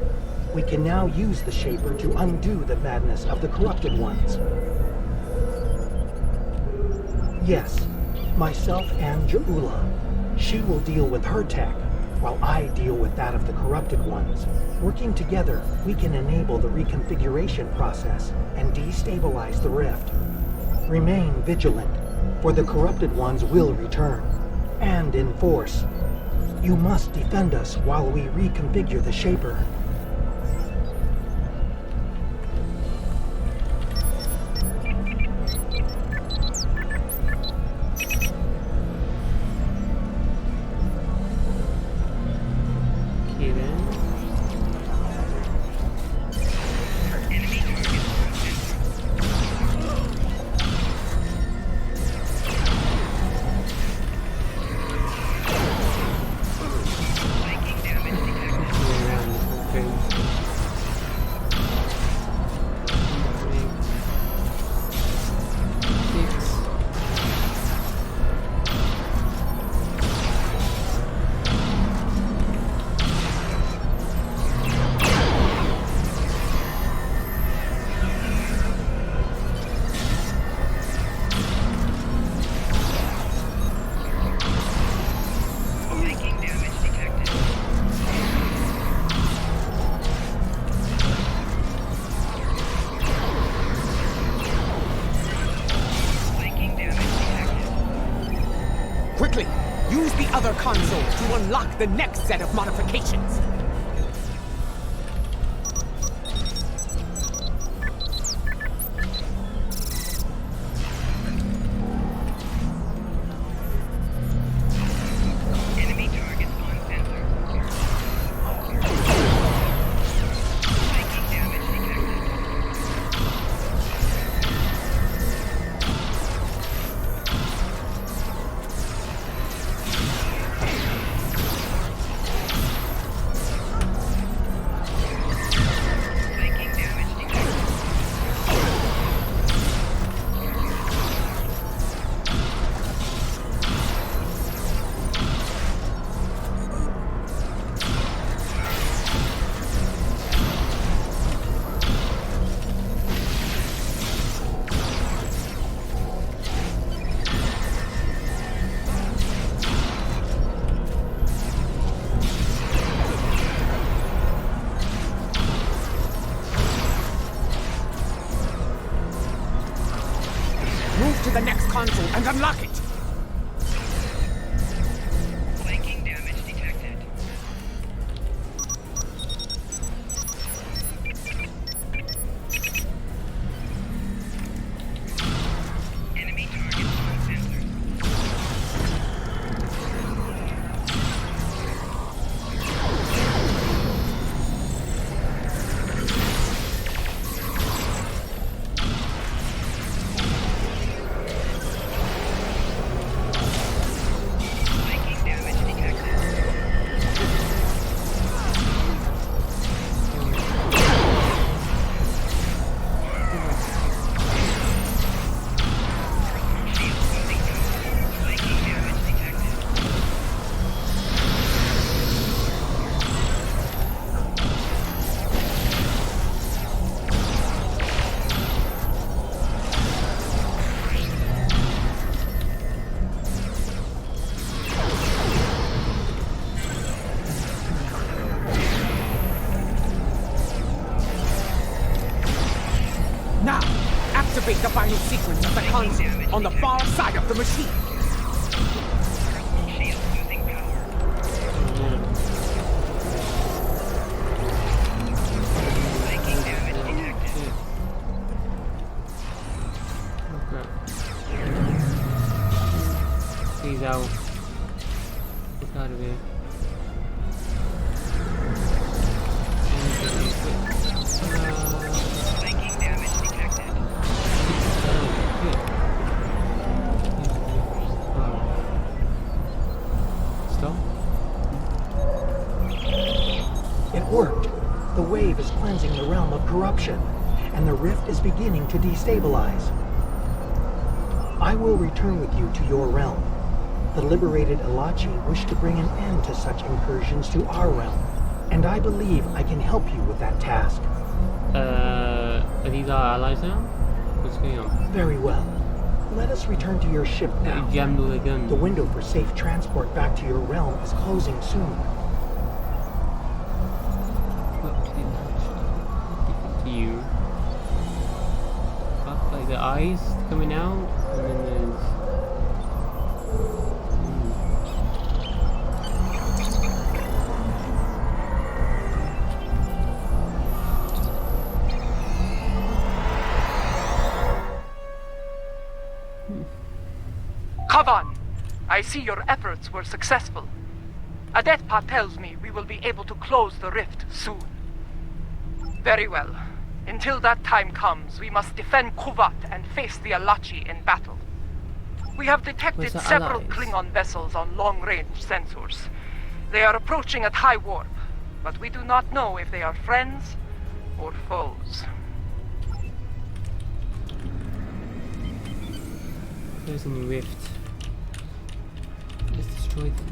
S10: We can now use the Shaper to undo the madness of the corrupted ones. Yes, myself and Ja'ula. She will deal with her tech, while I deal with that of the corrupted ones. Working together, we can enable the reconfiguration process and destabilize the rift. Remain vigilant, for the corrupted ones will return, and in force. You must defend us while we reconfigure the Shaper.
S1: Okay then.
S5: Use the other console to unlock the next set of modifications. Move to the next console and unlock it!
S11: Flanking damage detected. Enemy target on sensor. Flanking damage detected. Shield losing power. Flanking damage detected.
S5: Now, activate the final sequence of the console on the far side of the machine.
S11: Shield losing power. Flanking damage detected.
S1: He's out. Get out of here.
S11: Flanking damage detected.
S1: Stop.
S10: It worked. The wave is cleansing the realm of corruption, and the rift is beginning to destabilize. I will return with you to your realm. The liberated Elachi wish to bring an end to such incursions to our realm, and I believe I can help you with that task.
S1: Are these our allies now? What's going on?
S10: Very well. Let us return to your ship
S1: You
S10: now.
S1: jammed all the guns.
S10: The window for safe transport back to your realm is closing soon.
S1: What different to you? Got like the eyes coming out, and then there's.
S2: Kavan, I see your efforts were successful. Adetpa tells me we will be able to close the rift soon. Very well. Until that time comes, we must defend Kuvat and face the Alachi in battle. We have detected
S1: Where's the
S2: several
S1: allies?
S2: Klingon vessels on long-range sensors. They are approaching at high warp, but we do not know if they are friends or foes.
S1: Closing the rift. Let's destroy this.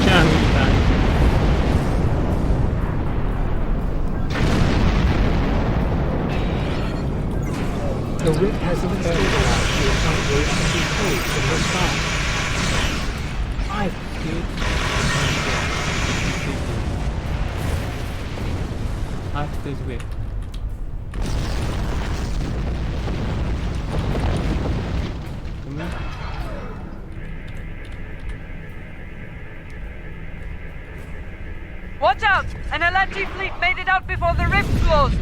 S1: Yeah, really bad.
S10: The rift has been stabilized to a point where it can be closed from her side.
S1: Article's rift. Come on.
S12: Watch out! An Alachi fleet made it out before the rift closed!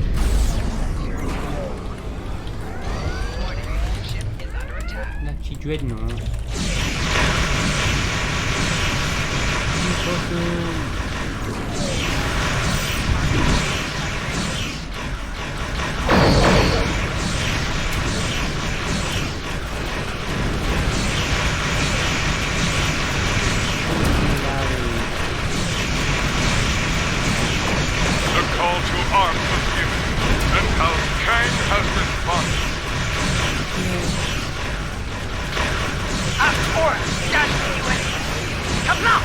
S1: Lachi Dreadnought.
S7: The call to arms was given, and House Kang has responded.
S8: Of course, doesn't do anything. Come now!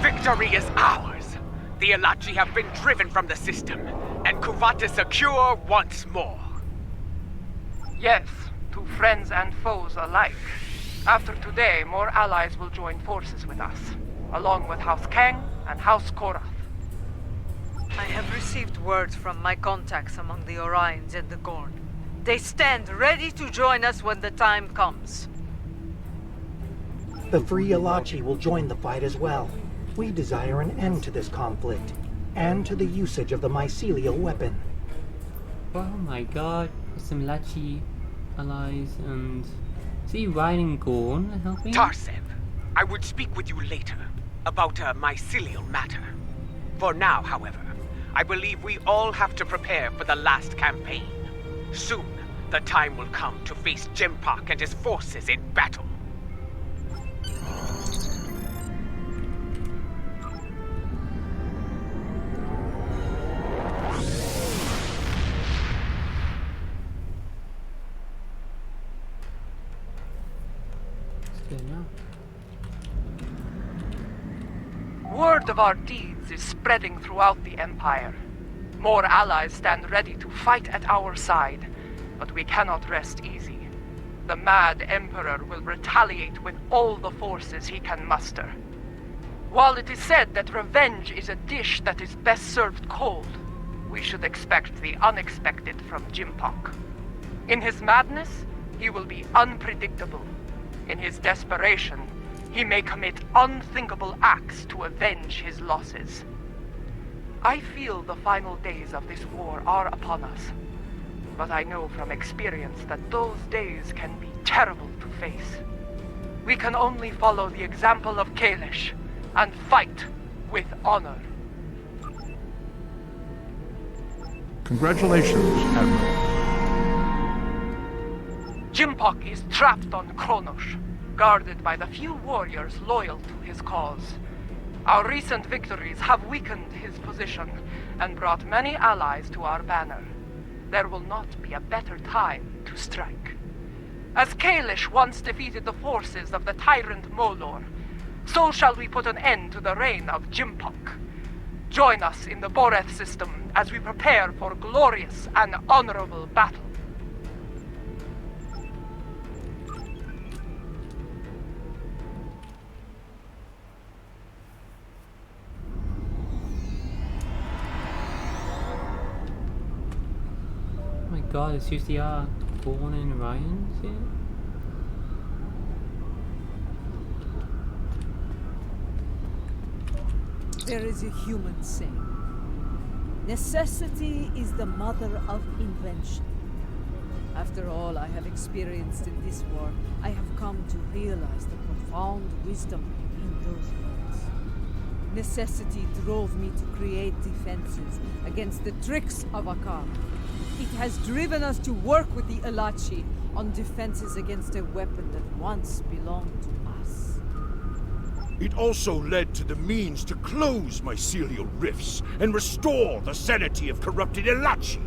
S5: Victory is ours! The Alachi have been driven from the system, and Kuvat is secure once more.
S2: Yes, to friends and foes alike. After today, more allies will join forces with us, along with House Kang and House Korath.
S12: I have received word from my contacts among the Orions and the Gorn. They stand ready to join us when the time comes.
S10: The Free Elachi will join the fight as well. We desire an end to this conflict, and to the usage of the mycelial weapon.
S1: Oh my god, some Lachi allies and... Is he riding Gorn helping?
S5: Tarsev, I would speak with you later about a mycelial matter. For now, however, I believe we all have to prepare for the last campaign. Soon, the time will come to face Jimpak and his forces in battle.
S2: Word of our deeds is spreading throughout the Empire. More allies stand ready to fight at our side, but we cannot rest easy. The mad Emperor will retaliate with all the forces he can muster. While it is said that revenge is a dish that is best served cold, we should expect the unexpected from Jimpak. In his madness, he will be unpredictable. In his desperation, he may commit unthinkable acts to avenge his losses. I feel the final days of this war are upon us, but I know from experience that those days can be terrible to face. We can only follow the example of Kalish and fight with honor.
S13: Congratulations, Admiral.
S2: Jimpak is trapped on Kronos, guarded by the few warriors loyal to his cause. Our recent victories have weakened his position and brought many allies to our banner. There will not be a better time to strike. As Kalish once defeated the forces of the tyrant Molor, so shall we put an end to the reign of Jimpak. Join us in the Boreth system as we prepare for glorious and honorable battle.
S1: Oh my god, it's seriously Gorn and Ryan here?
S4: There is a human saying, necessity is the mother of invention. After all I have experienced in this war, I have come to realize the profound wisdom in those words. Necessity drove me to create defenses against the tricks of Akar. It has driven us to work with the Elachi on defenses against a weapon that once belonged to us.
S9: It also led to the means to close mycelial rifts and restore the sanity of corrupted Elachi,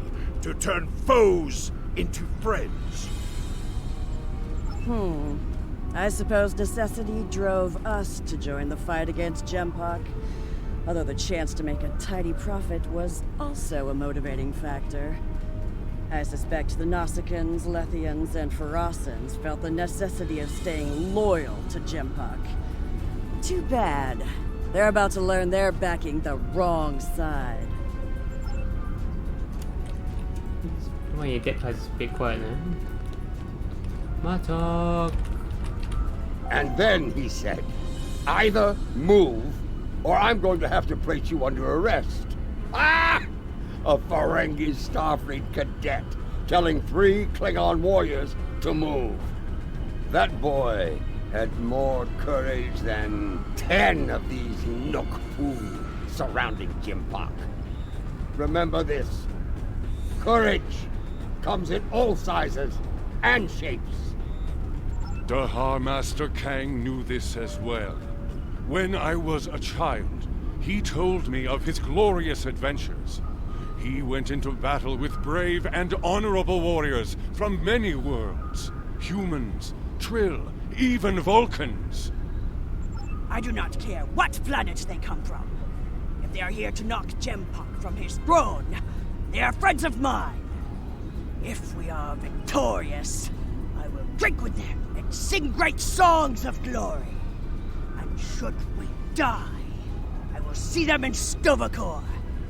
S9: to turn foes into friends.
S14: I suppose necessity drove us to join the fight against Jimpak, although the chance to make a tidy profit was also a motivating factor. I suspect the Nausicaans, Lethians, and Ferasans felt the necessity of staying loyal to Jimpak. Too bad. They're about to learn they're backing the wrong side.
S1: Come on, you get guys be quiet now. My talk.
S3: And then he said, either move, or I'm going to have to place you under arrest. Ah! A Ferengi Starfleet cadet telling 3 Klingon warriors to move. That boy had more courage than 10 of these Nook Poo surrounding Jimpak. Remember this. Courage comes in all sizes and shapes.
S7: Dahar Master Kang knew this as well. When I was a child, he told me of his glorious adventures. He went into battle with brave and honorable warriors from many worlds. Humans, Trill, even Vulcans.
S8: I do not care what planet they come from. If they are here to knock Jimpak from his throne, they are friends of mine. If we are victorious, I will drink with them and sing great songs of glory. And should we die, I will see them in Stovacor,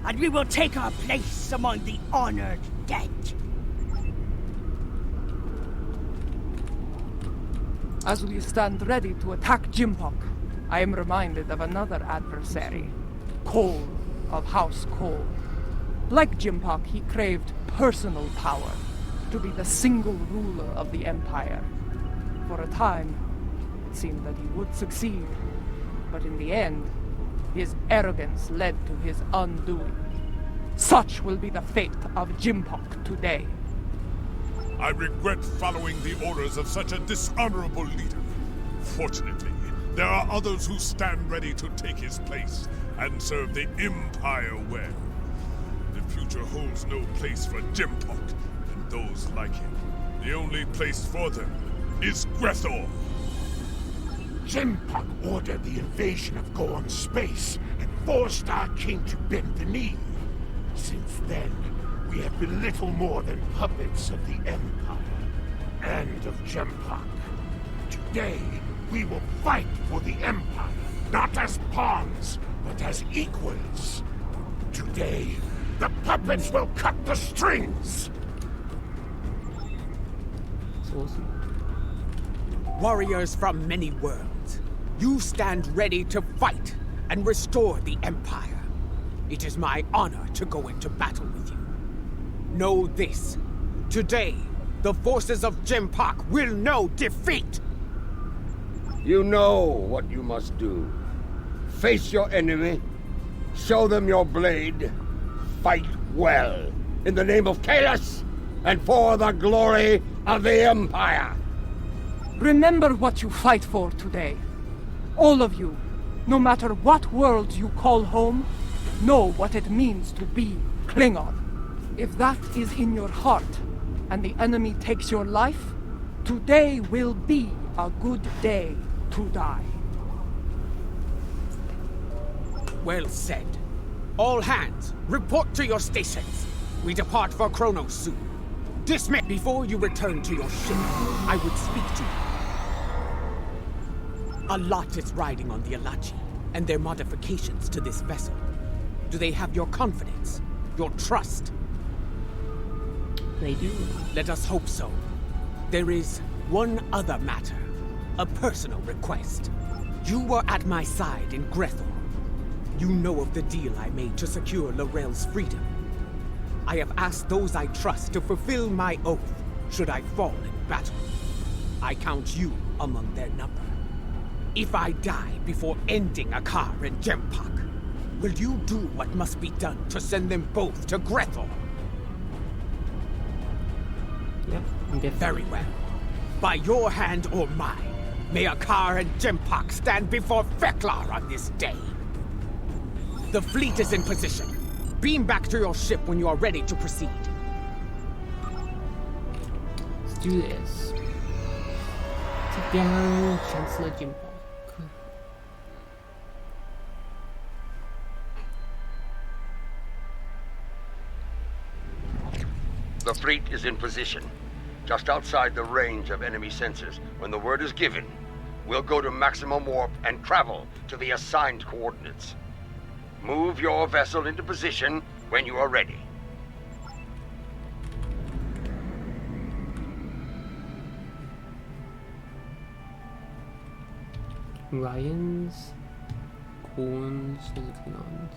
S8: and we will take our place among the honored dead.
S2: As we stand ready to attack Jimpok, I am reminded of another adversary, Cole of House Cole. Like Jimpok, he craved personal power, to be the single ruler of the Empire. For a time, it seemed that he would succeed, but in the end, his arrogance led to his undoing. Such will be the fate of Jimpok today.
S9: I regret following the orders of such a dishonorable leader. Fortunately, there are others who stand ready to take his place and serve the Empire well. The future holds no place for Jimpok and those like him. The only place for them is Grethor.
S13: Jimpok ordered the invasion of Gorn space and forced our king to bend the knee. Since then, we have been little more than puppets of the Empire and of Jimpok. Today, we will fight for the Empire, not as pawns, but as equals. Today, the puppets will cut the strings!
S1: It's awesome.
S5: Warriors from many worlds, you stand ready to fight and restore the Empire. It is my honor to go into battle with you. Know this. Today, the forces of Jimpok will know defeat!
S3: You know what you must do. Face your enemy, show them your blade, fight well, in the name of Kalis, and for the glory of the Empire!
S2: Remember what you fight for today. All of you, no matter what world you call home, know what it means to be Klingon. If that is in your heart, and the enemy takes your life, today will be a good day to die.
S5: Well said. All hands, report to your stations. We depart for Kronos soon. Dismiss. Before you return to your ship, I would speak to you. A lot is riding on the Alachi, and their modifications to this vessel. Do they have your confidence? Your trust?
S1: They do.
S5: Let us hope so. There is one other matter. A personal request. You were at my side in Grethor. You know of the deal I made to secure Lorel's freedom. I have asked those I trust to fulfill my oath should I fall in battle. I count you among their number. If I die before ending Akar and Jimpok, will you do what must be done to send them both to Grethor?
S1: Yep, I'm definitely.
S5: Very well. By your hand or mine, may Akar and Jimpok stand before Feklar on this day. The fleet is in position. Beam back to your ship when you are ready to proceed.
S1: Let's do this. To go, Chancellor Jimpok.
S3: The fleet is in position, just outside the range of enemy sensors. When the word is given, we'll go to maximum warp and travel to the assigned coordinates. Move your vessel into position when you are ready.
S1: Ryans, Corns, Klingons,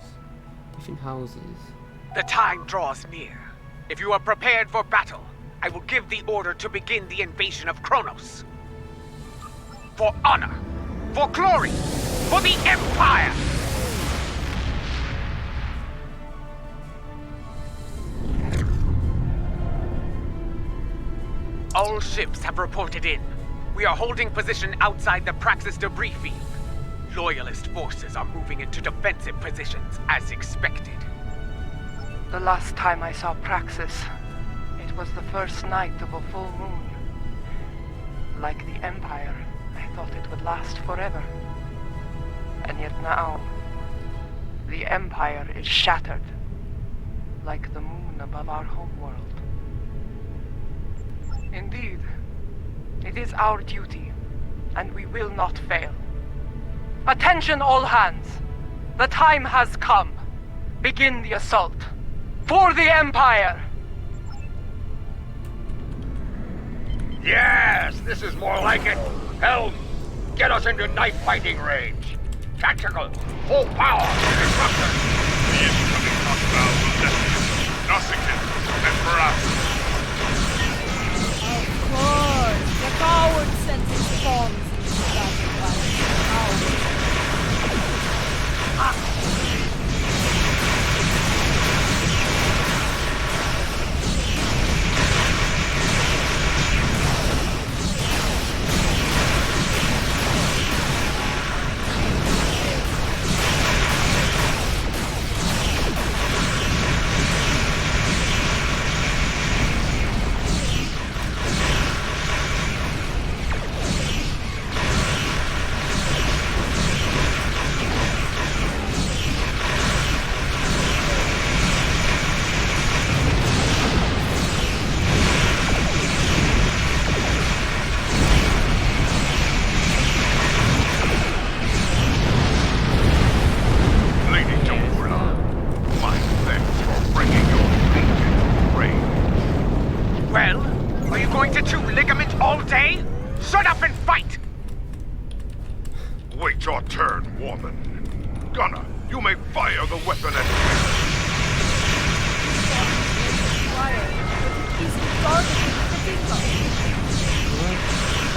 S1: different houses.
S5: The time draws near. If you are prepared for battle, I will give the order to begin the invasion of Kronos. For honor, for glory, for the Empire! All ships have reported in. We are holding position outside the Praxis debris field. Loyalist forces are moving into defensive positions as expected.
S2: The last time I saw Praxis, it was the first night of a full moon. Like the Empire, I thought it would last forever. And yet now, the Empire is shattered, like the moon above our homeworld. Indeed, it is our duty, and we will not fail. Attention all hands! The time has come. Begin the assault. For the Empire!
S3: Yes! Yes, this is more like it. Helm, get us into knife fighting range. Tactical, full power, disruptor.
S9: The incoming hostile will detonate. Nausicaa, and for us.
S4: Of course, the coward sent his pawns into battle.
S9: Wait your turn, woman. Gunner, you may fire the weapon at will.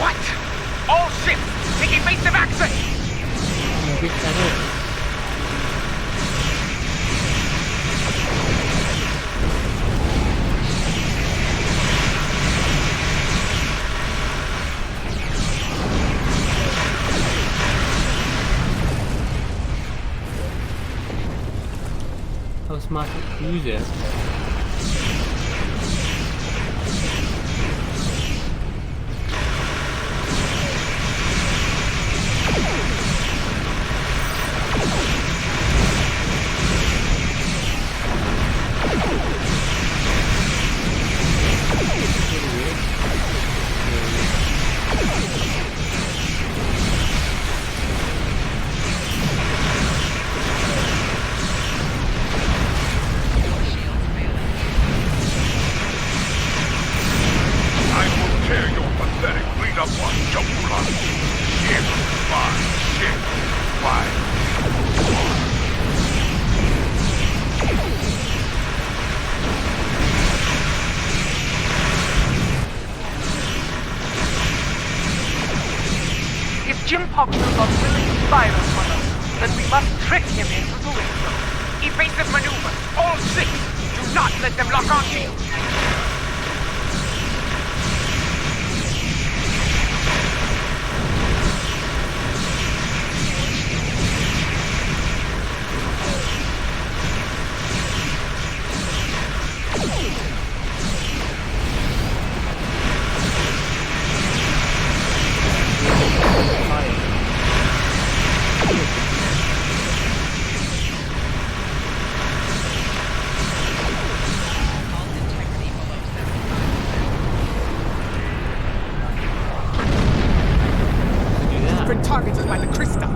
S6: What? All ships take evasive action!
S1: How smart cruiser.
S6: Jimpok will not willingly fire upon us, then we must trick him into doing so. Evasive maneuver, all six! Do not let them lock on to you!
S5: Targeted by the crystal.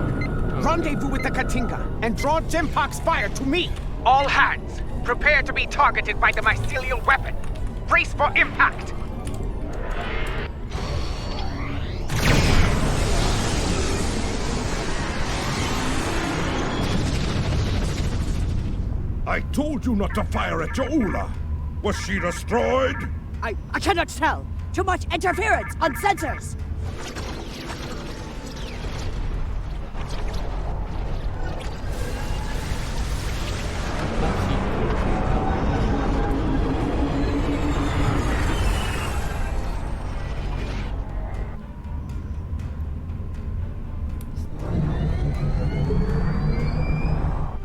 S5: Rendezvous with the Katinga and draw Jimpok's fire to me.
S6: All hands, prepare to be targeted by the mycelial weapon. Brace for impact.
S13: I told you not to fire at Jaula. Was she destroyed?
S14: I cannot tell. Too much interference on sensors.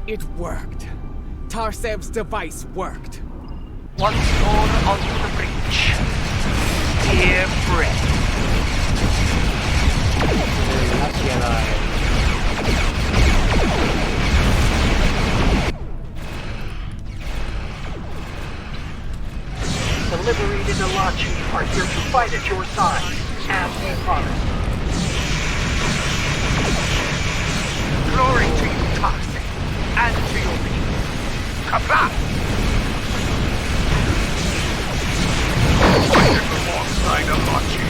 S5: It worked. Tarsev's device worked.
S6: Once more onto the breach. Dear friend. The liberated Alachi are here to fight at your side, as we promised. Glory to you, Tarsic, and to your people. Kapla!
S9: Fight alongside Alachi.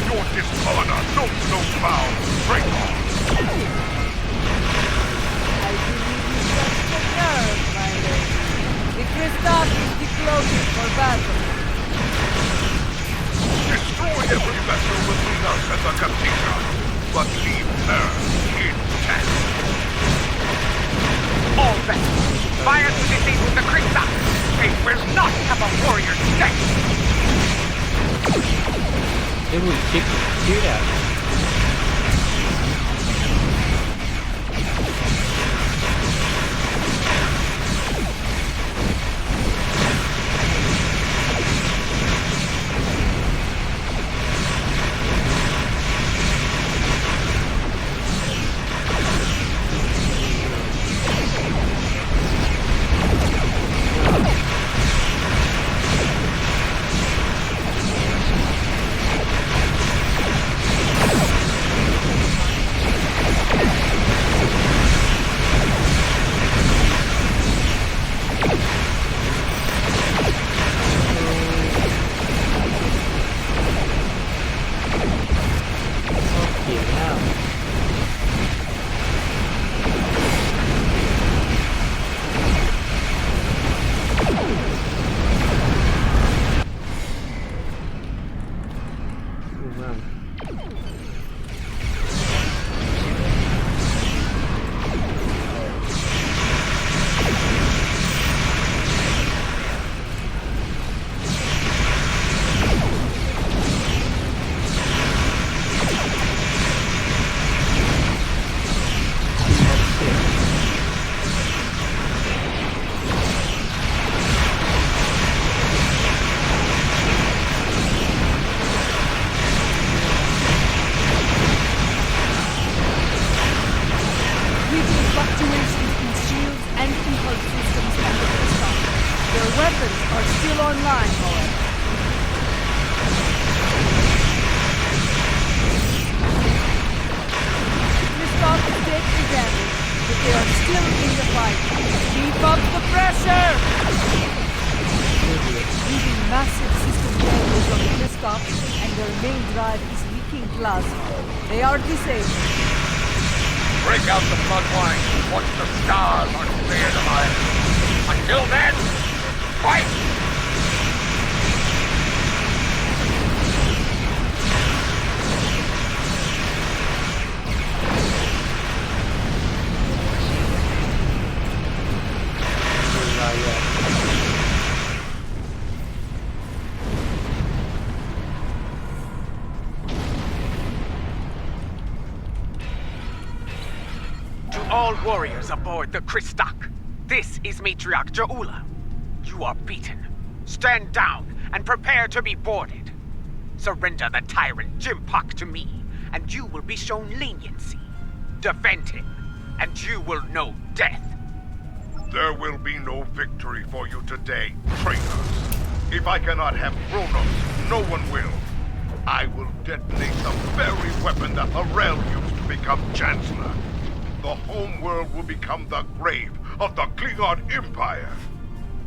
S9: Your Honor knows no bounds. Break on.
S12: I believe you touched the nerve, my lady. The Christoph is decloaked for battle.
S9: Destroy every vessel between us and the cathedral, but leave her intact.
S6: All vessels, fire to disable the Christoph. They will not have a warrior's death.
S1: It was ship shootout.
S12: They are disabled.
S3: Break out the bloodline once the stars are cleared of iron. Until then, fight!
S6: All warriors aboard the Christok. This is Matriarch Jaula. You are beaten. Stand down and prepare to be boarded. Surrender the tyrant Jimpok to me, and you will be shown leniency. Defend him, and you will know death.
S9: There will be no victory for you today, traitors. If I cannot have Kronos, no one will. I will detonate the very weapon that Harel used to become Chancellor. The homeworld will become the grave of the Klingon Empire.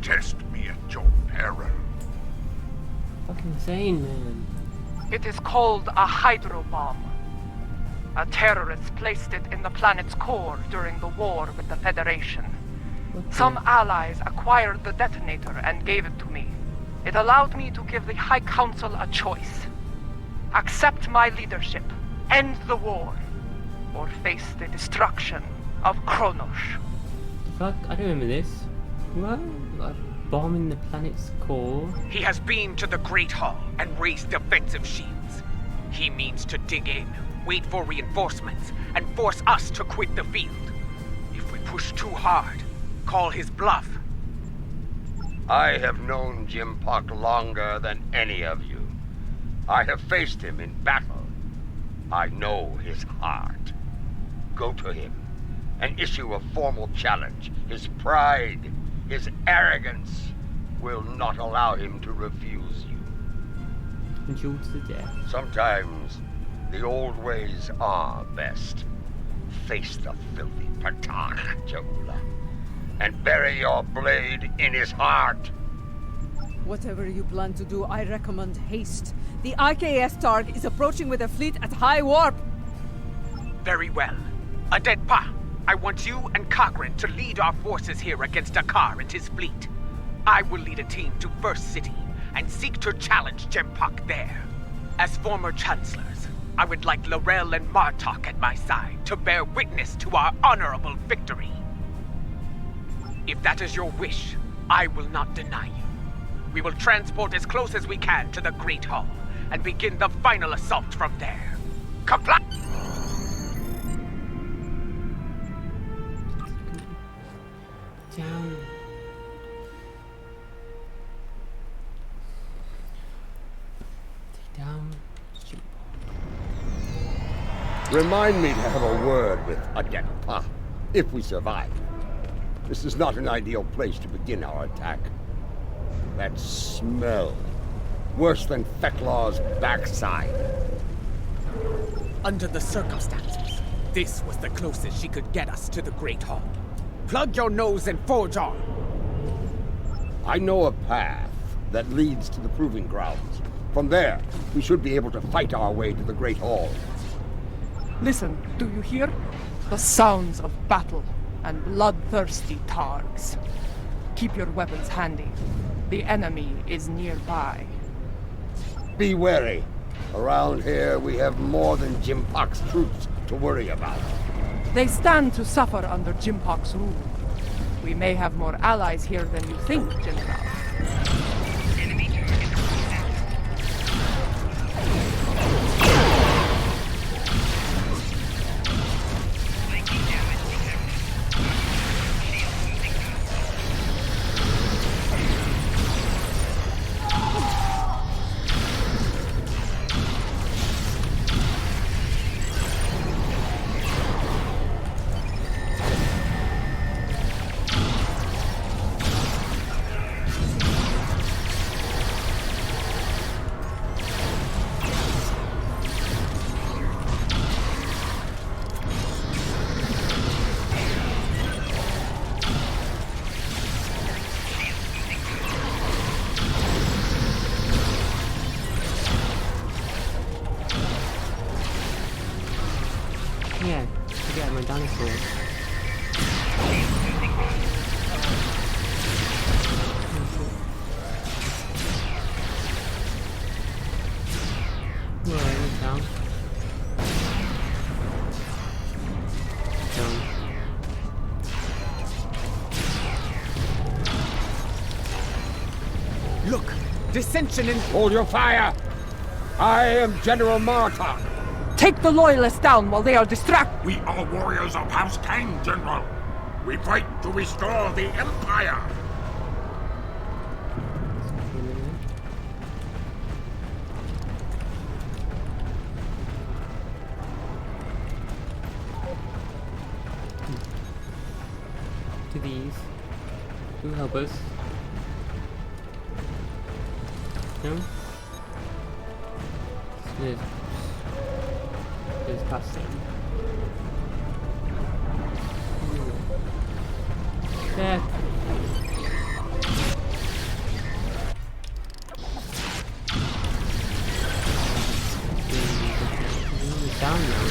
S9: Test me at your peril.
S1: Fucking insane, man.
S2: It is called a hydrobomb. A terrorist placed it in the planet's core during the war with the Federation. Some allies acquired the detonator and gave it to me. It allowed me to give the High Council a choice. Accept my leadership, end the war, or face the destruction of Kronos.
S1: Fuck, I don't remember this. What? A bomb in the planet's core?
S6: He has beamed to the Great Hall and raised defensive shields. He means to dig in, wait for reinforcements, and force us to quit the field. If we push too hard, call his bluff.
S3: I have known Jimpok longer than any of you. I have faced him in battle. I know his heart. Go to him and issue a formal challenge. His pride, his arrogance will not allow him to refuse you.
S1: Duel to the death.
S3: Sometimes the old ways are best. Face the filthy Patach, Jaula, and bury your blade in his heart.
S4: Whatever you plan to do, I recommend haste. The IKS Targ is approaching with a fleet at high warp.
S5: Very well. Adetpa, I want you and Cochrane to lead our forces here against Akar and his fleet. I will lead a team to First City and seek to challenge Jempak there. As former chancellors, I would like Laurel and Martok at my side to bear witness to our honorable victory. If that is your wish, I will not deny you. We will transport as close as we can to the Great Hall and begin the final assault from there. Comply!
S1: Down. Down.
S3: Remind me to have a word with Adetpa, if we survive. This is not an ideal place to begin our attack. That smell. Worse than Feklaw's backside.
S5: Under the circumstances, this was the closest she could get us to the Great Hall. Plug your nose and forge on.
S3: I know a path that leads to the Proving Grounds. From there, we should be able to fight our way to the Great Hall.
S2: Listen, do you hear? The sounds of battle and bloodthirsty Targs. Keep your weapons handy. The enemy is nearby.
S3: Be wary. Around here, we have more than Jimpak's troops to worry about.
S2: They stand to suffer under Jimpok's rule. We may have more allies here than you think, General.
S11: Enemy target Flanking damage detected. Shield losing
S1: Yeah, forget my dinosaur. Right, down. Down.
S5: Look! Dissension in...
S3: Hold your fire! I am General Martok.
S2: Take the Loyalists down while they are distracted.
S13: We are warriors of House Kang, General. We fight to restore the Empire.
S1: To these. Who help us? No? There's past them. There. Down now.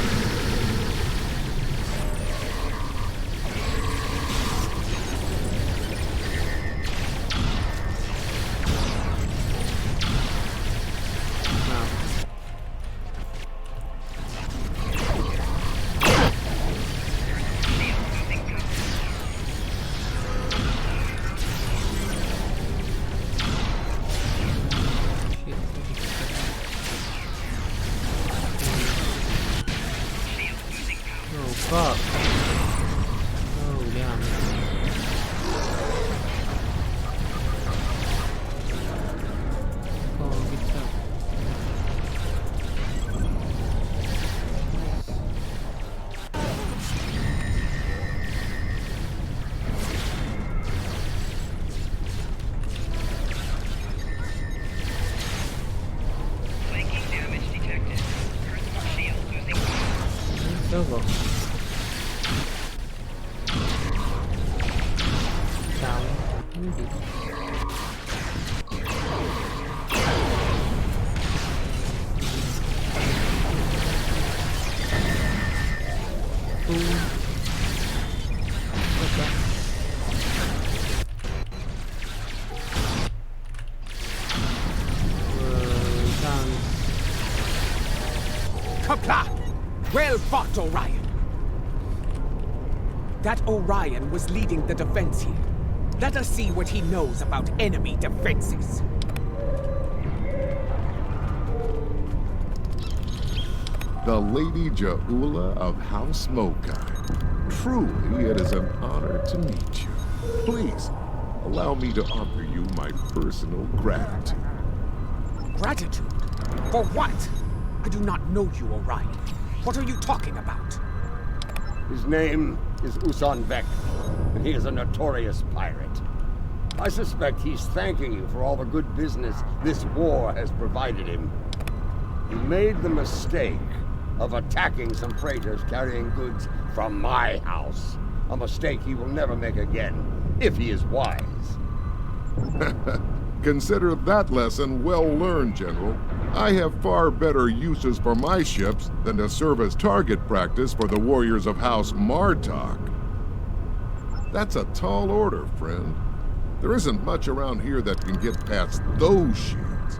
S1: Fuck. Oh, damn. Oh, good stuff.
S11: Flanking damage detected. Personal shield losing power.
S1: It's over. Down. Easy. cool. Okay.
S5: Kapla! Well fought, Orion. That Orion was leading the defense here. Let us see what he knows about enemy defenses.
S15: The Lady Jaula of House Mokai. Truly, it is an honor to meet you. Please, allow me to offer you my personal gratitude.
S5: Gratitude? For what? I do not know you, Orion. What are you talking about?
S3: His name is Usan Vek, and he is a notorious pirate. I suspect he's thanking you for all the good business this war has provided him. He made the mistake of attacking some freighters carrying goods from my house. A mistake he will never make again, if he is wise.
S15: Consider that lesson well learned, General. I have far better uses for my ships than to serve as target practice for the warriors of House Martok. That's a tall order, friend. There isn't much around here that can get past those shields.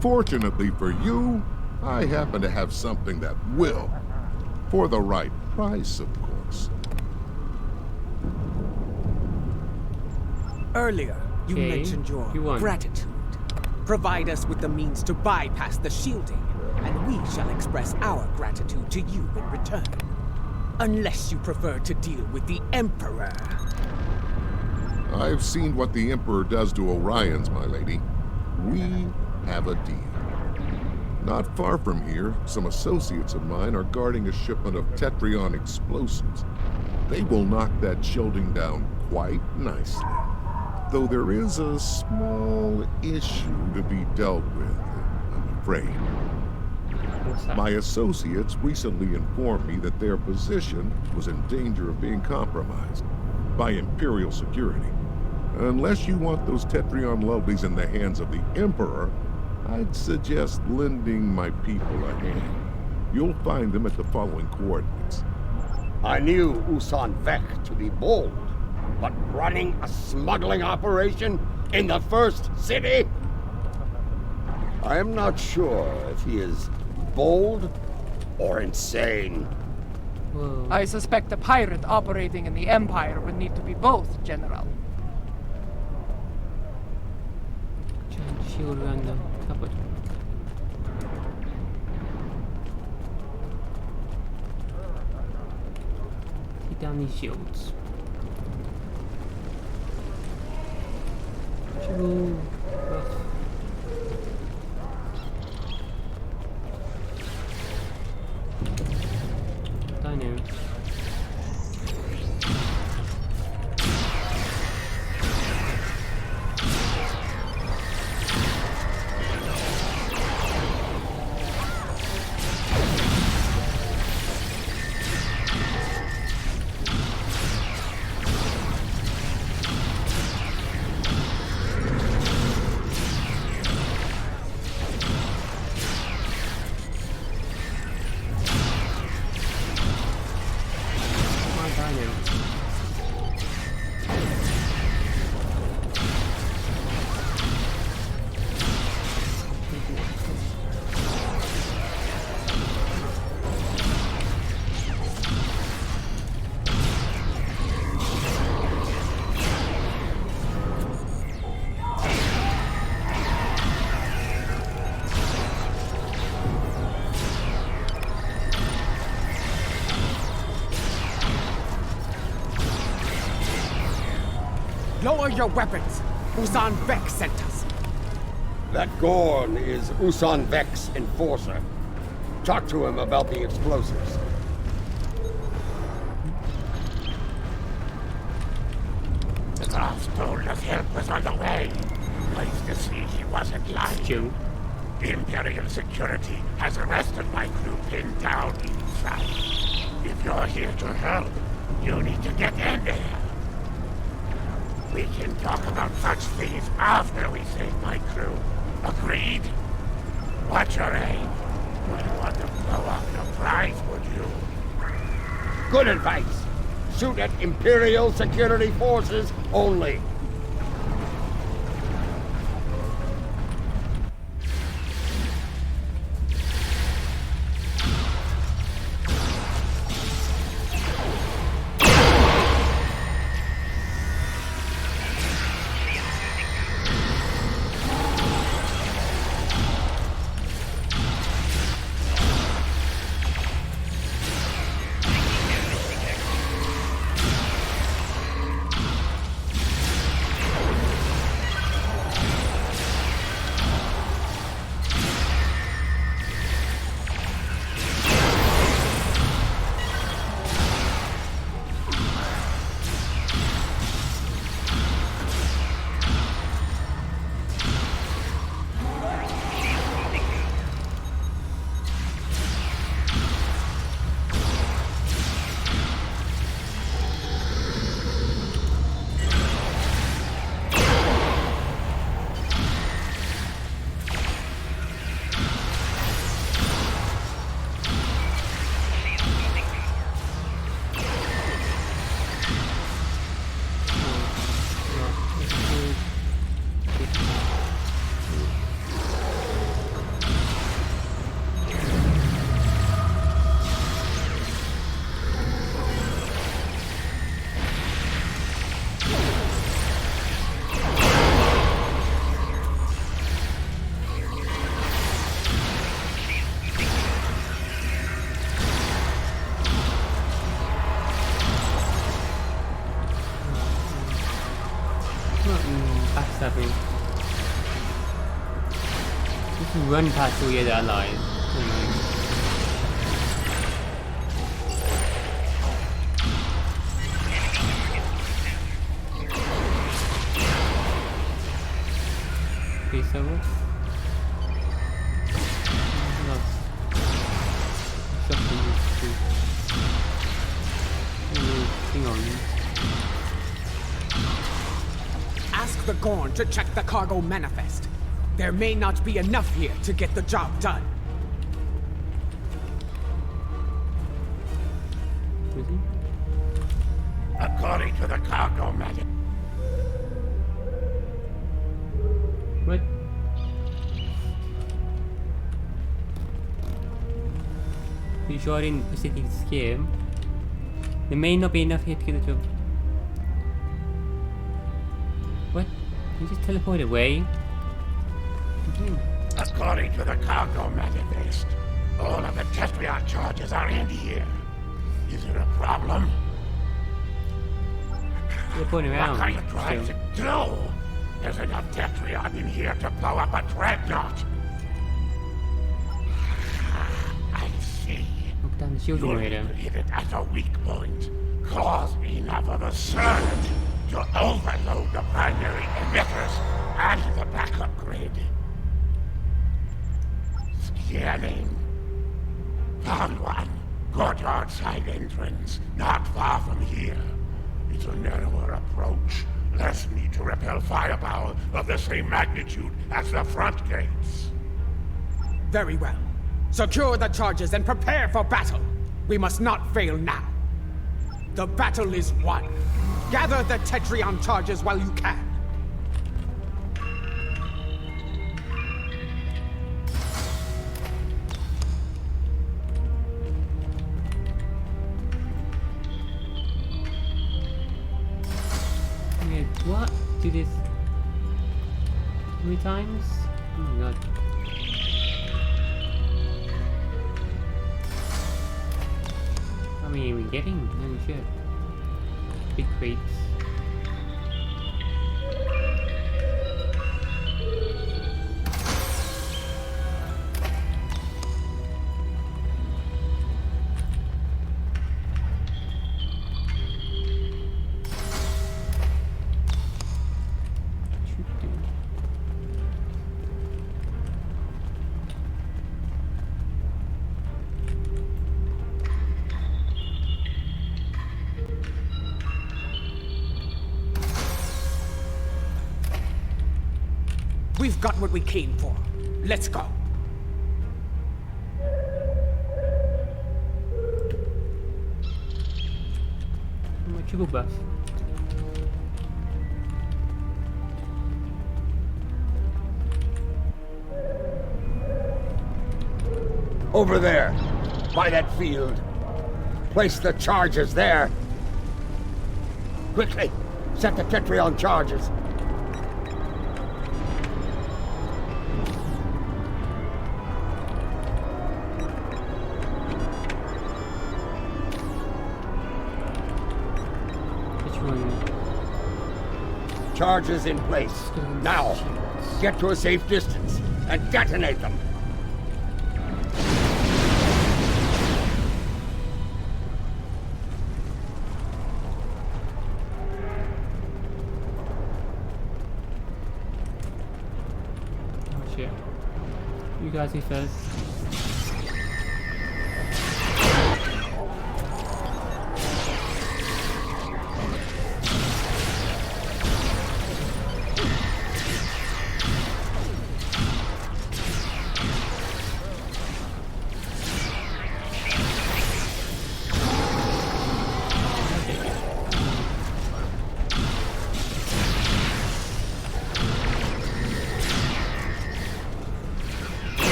S15: Fortunately for you, I happen to have something that will. For the right price, of course.
S5: Earlier, you mentioned your gratitude. Provide us with the means to bypass the shielding, and we shall express our gratitude to you in return. Unless you prefer to deal with the Emperor.
S15: I've seen what the Emperor does to Orions, my lady. We have a deal. Not far from here, some associates of mine are guarding a shipment of Tetrion explosives. They will knock that shielding down quite nicely. Though there is a small issue to be dealt with, I'm afraid. My associates recently informed me that their position was in danger of being compromised by Imperial security. Unless you want those Tetrion lovelies in the hands of the Emperor, I'd suggest lending my people a hand. You'll find them at the following coordinates.
S3: I knew Usan Vek to be bold, but running a smuggling operation in the first city? I am not sure if he is bold or insane.
S1: Whoa.
S2: I suspect a pirate operating in the Empire would need to be both, General.
S1: Giant shield around the cupboard. Take down these shields. Shield. Dino.
S5: Lower your weapons! Usan Vek sent us.
S3: That Gorn is Usan Vek's enforcer. Talk to him about the explosives.
S13: The Graf told us help was on the way. Pleased to see he wasn't lying. Imperial security has arrested my crew pinned down inside. If you're here to help, you need to get in there. We can talk about such things after we save my crew. Agreed? What's your aim? Would you want to blow up the prize, would you?
S3: Good advice. Shoot at Imperial security forces only.
S1: Backstabbing. You can run past all the other allies. Okay, so what?
S5: Ask the Gorn to check the cargo manifest. There may not be enough here to get the job done.
S13: According to the cargo manifest.
S1: What? You sure I didn't specifically scare him? There may not be enough here to get the job. What? He just teleported away?
S13: According to the cargo manifest, all of the Tetrion charges are in here. Is it a problem?
S1: They're pointing around.
S13: What are you trying to do? There's enough Tetrion in here to blow up a dreadnought. I see.
S1: Knock down the shield generator.
S13: Hit it at a weak point. Cause enough of a surge to overload the primary emitters and the backup grid. Scanning. Found one. Courtyard side entrance, not far from here. It's a narrower approach. Less need to repel firepower of the same magnitude as the front gates.
S5: Very well. Secure the charges and prepare for battle. We must not fail now. The battle is won. Gather the Tetrion charges while you can.
S1: What? Do this 3 times? Oh my god. How many are we getting? No shit. Big crates.
S5: We've got what we came for. Let's go.
S1: triple buff.
S3: Over there, by that field. Place the charges there. Quickly, set the Tetrion charges.
S1: Which one?
S3: Charges in place. Now, get to a safe distance and detonate them.
S1: Oh shit. You guys do first.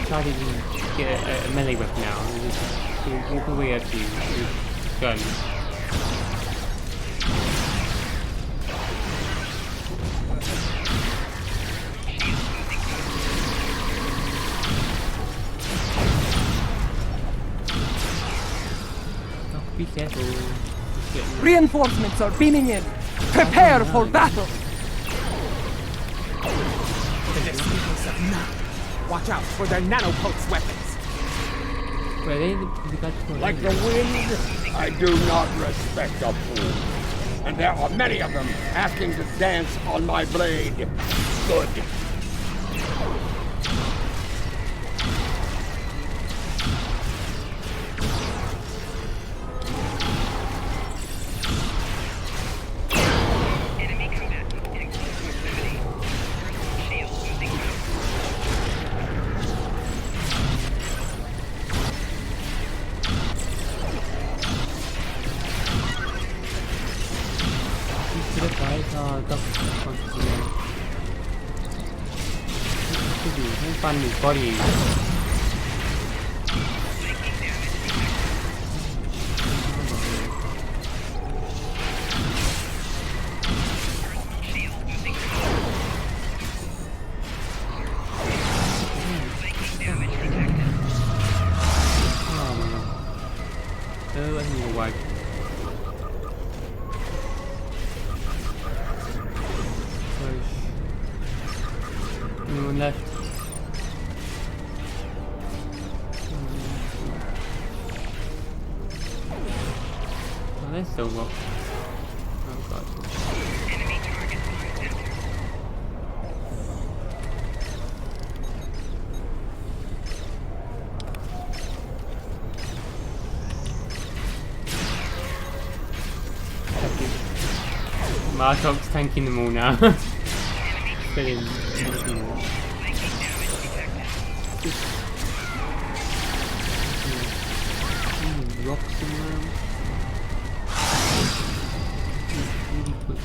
S1: Try to get a melee weapon now. Just walk away at you with gun. Oh, be careful. Just getting-
S2: Reinforcements are beaming in. Prepare for battle.
S5: The descendants of None. Watch out for their nanopulse weapons.
S1: Were they the guys before?
S3: Like the wind, I do not respect a fool. And there are many of them asking to dance on my blade. Good.
S11: Enemy combatant in close proximity. Shield losing ground.
S1: To the right, don't find his body. Oh, I need a wipe. Anyone left? Oh, there's still one. Oh god.
S11: Enemy target line entered.
S1: Martok's tanking them all now. Brilliant. Rocks around. Really quick.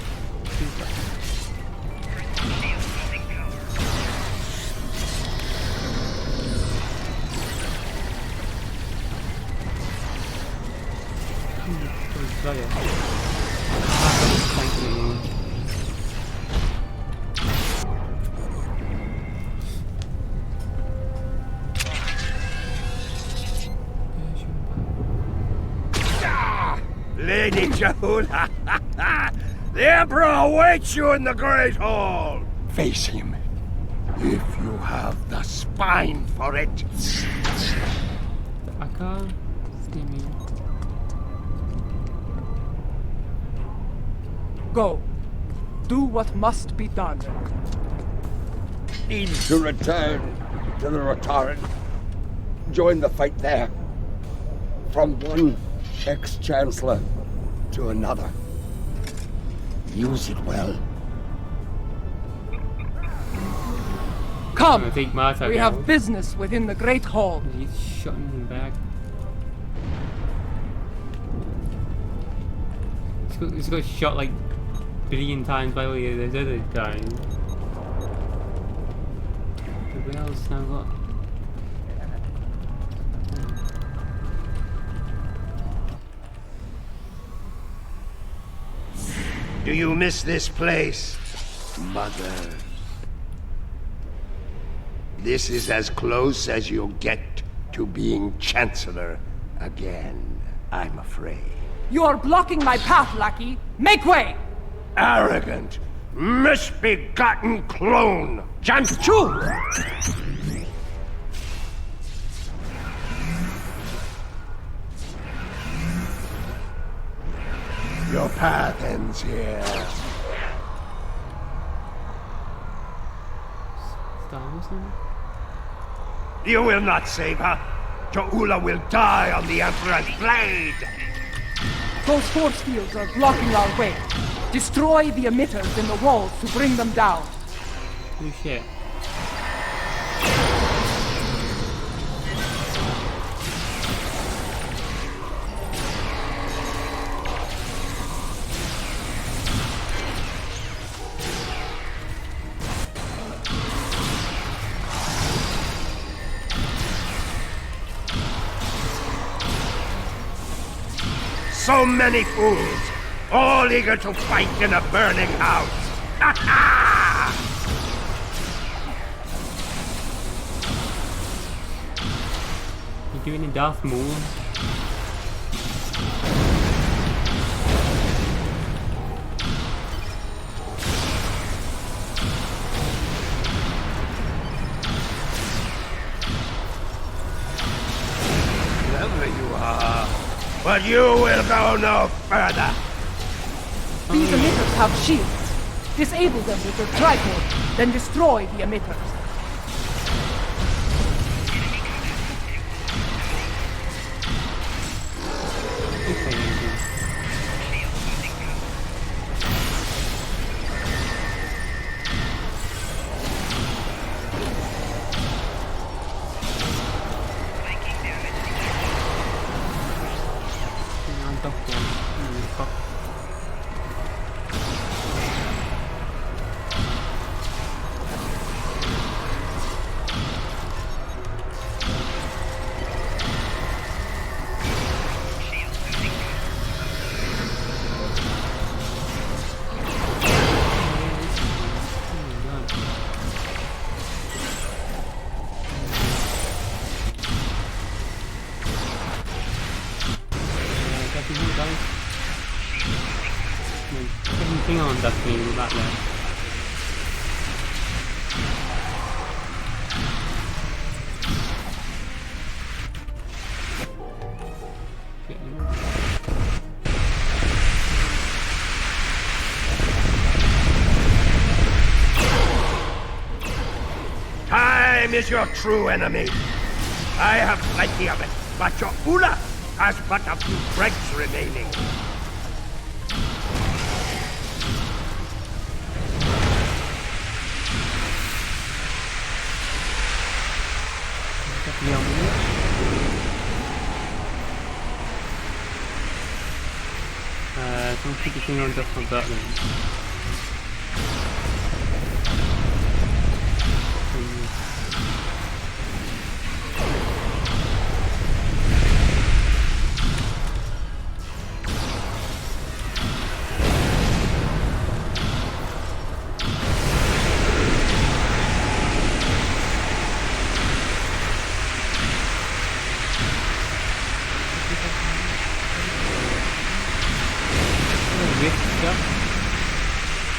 S9: Lady Jahula, the Emperor awaits you in the Great Hall. Face him, if you have the spine for it.
S1: I can't see me.
S2: Go. Do what must be done.
S3: Need to return to the Rotaran. Join the fight there. From one ex-chancellor to another. Use it well.
S2: Come!
S1: I think Marta
S2: We have business within the Great Hall.
S1: He's shooting him back. It's got shot like a billion times by all those other guys. Who else now got?
S9: Do you miss this place, Mother? This is as close as you'll get to being Chancellor again, I'm afraid.
S2: You are blocking my path, lackey! Make way!
S9: Arrogant, misbegotten clone! Janchu! Your path ends here. You will not save her. Jo'ula will die on the Emperor's blade!
S2: Those force fields are blocking our way. Destroy the emitters in the walls to bring them down.
S1: Oh shit.
S9: So many fools, all eager to fight in a burning house. Ha ha!
S1: You doing a Darth Maul?
S9: Whoever you are, but you will go no further.
S2: These emitters have shields. Disable them with your tripod, then destroy the emitters.
S1: Klingon does mean that there.
S9: Time is your true enemy. I have plenty of it, but Jo'ula has but a few dregs remaining.
S1: Don't keep the thing on just like that then.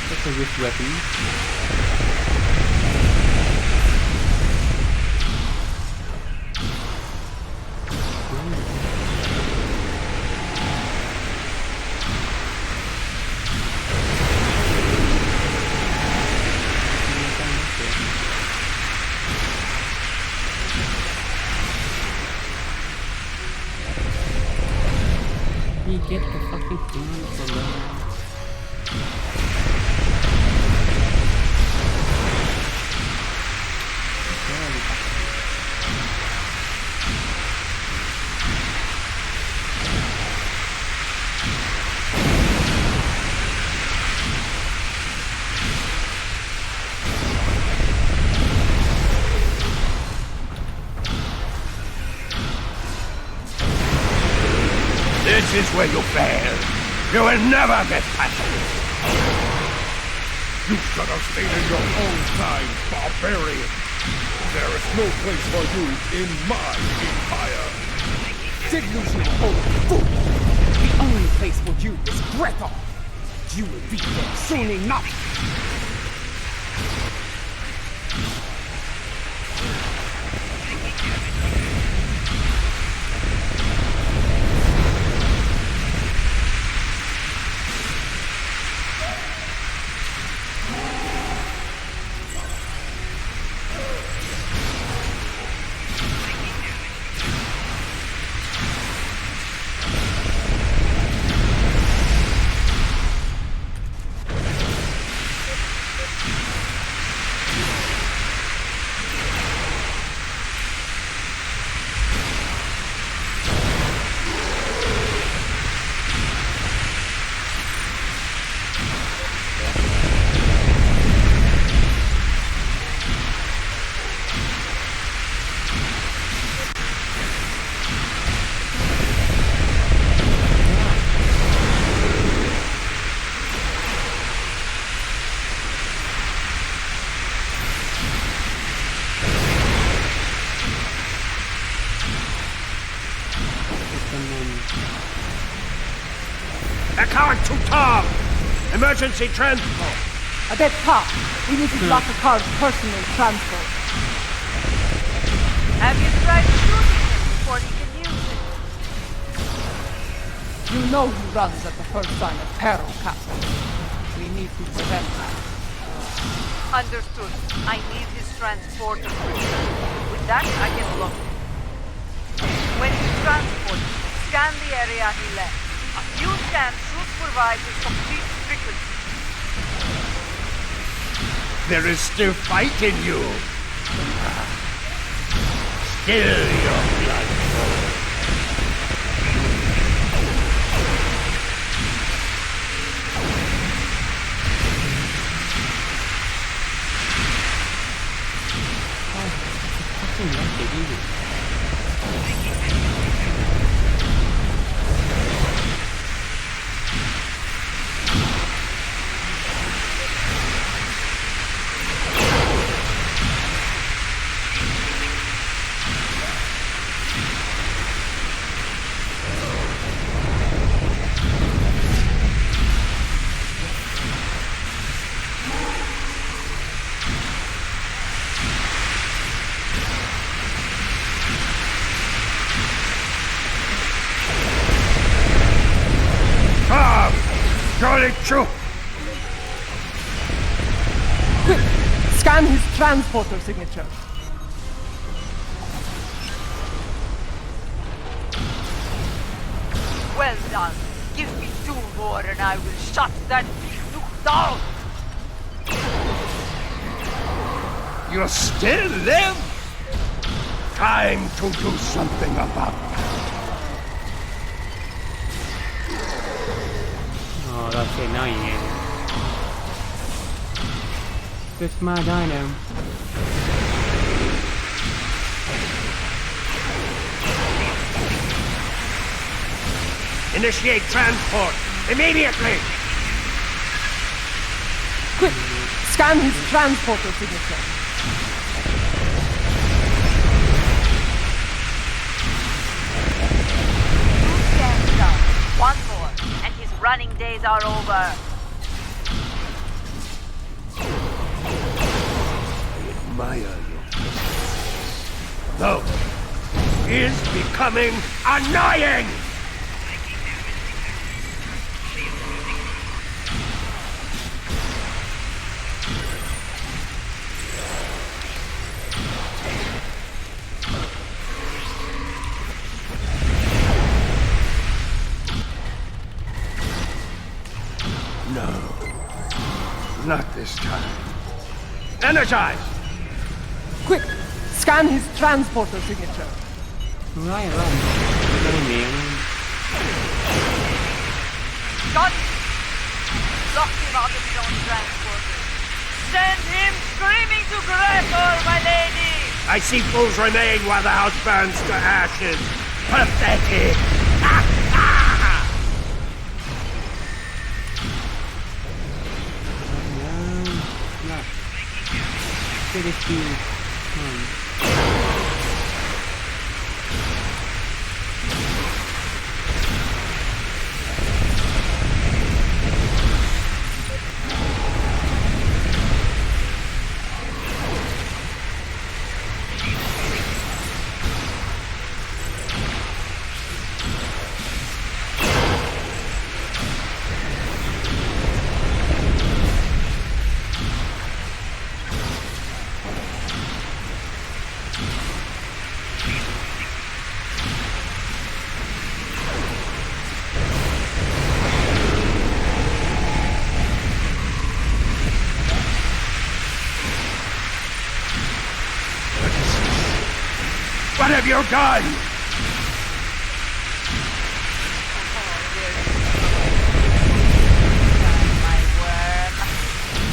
S1: That's a wrist weapon. You get the fucking thing for that.
S9: This is where you fail. You will never get past it.
S13: You should have stayed in your own time, barbarian. There is no place for you in my empire.
S2: Delusional old fool! The only place for you is Gretor. You will be there soon enough.
S9: The car's too tall! Emergency transport!
S2: At that top, we need to block the car's personal transport.
S12: Have you tried shooting him before he can use it?
S2: You know he runs at the first sign of peril, Captain. We need to prevent that.
S12: Understood. I need his transporter. With that, I can block him. When you transport, scan the area he left. A few scans should provide his complete frequency.
S9: There is still fight in you. Still your blood flows. Charlie Chu!
S2: Quick! Scan his transporter signature.
S12: Well done. Give me 2 more and I will shut that nuke down.
S9: You still live? Time to do something about it.
S1: Oh, that's annoying. Just my dino.
S9: Initiate transport immediately!
S2: Quick! Scan his transporter signature.
S12: Scans done. 1 more, and his running days are over.
S9: Admire you. Though, is becoming annoying! No. Not this time. Energize!
S2: Quick! Scan his transporter signature.
S1: Right.
S12: Got it! Lock him out of his own transporter. Send him screaming to Gretor, my lady!
S9: I see fools remain while the house burns to ashes. Pathetic! What have you done?
S12: My worm.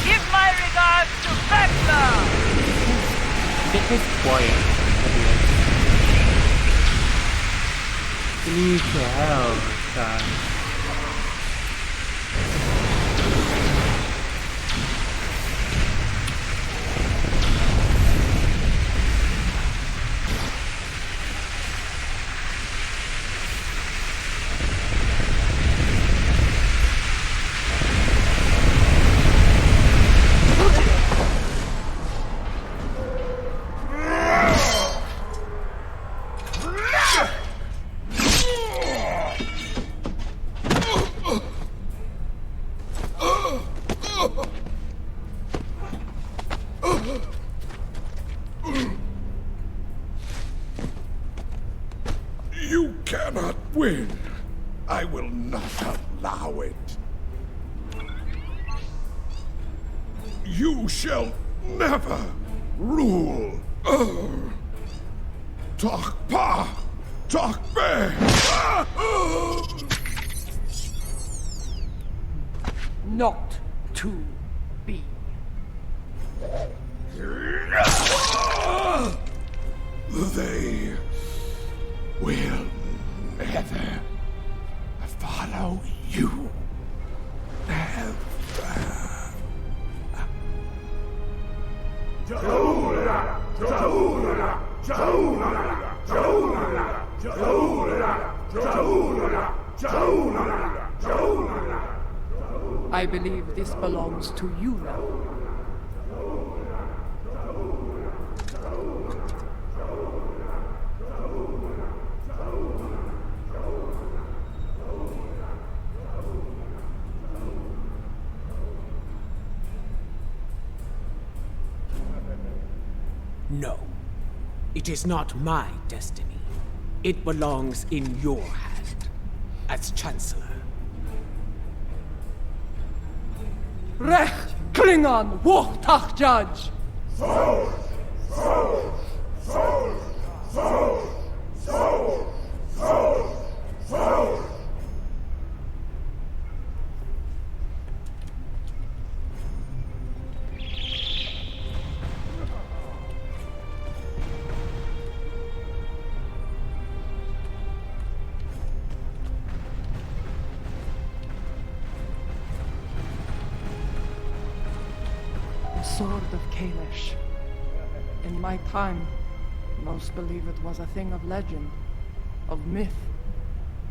S12: Give my regards to Vector!
S1: Get this quiet. You need to help, God.
S13: You cannot win. I will not allow it. You shall never rule. Takpa! Takbe!
S2: Not to be.
S13: They will never follow you. Never.
S2: I believe this belongs to you now.
S5: No. It is not my destiny. It belongs in your hand, as Chancellor.
S2: Rech Klingon Wuchtach Judge! The sword of Kalish. In my time, most believe it was a thing of legend, of myth.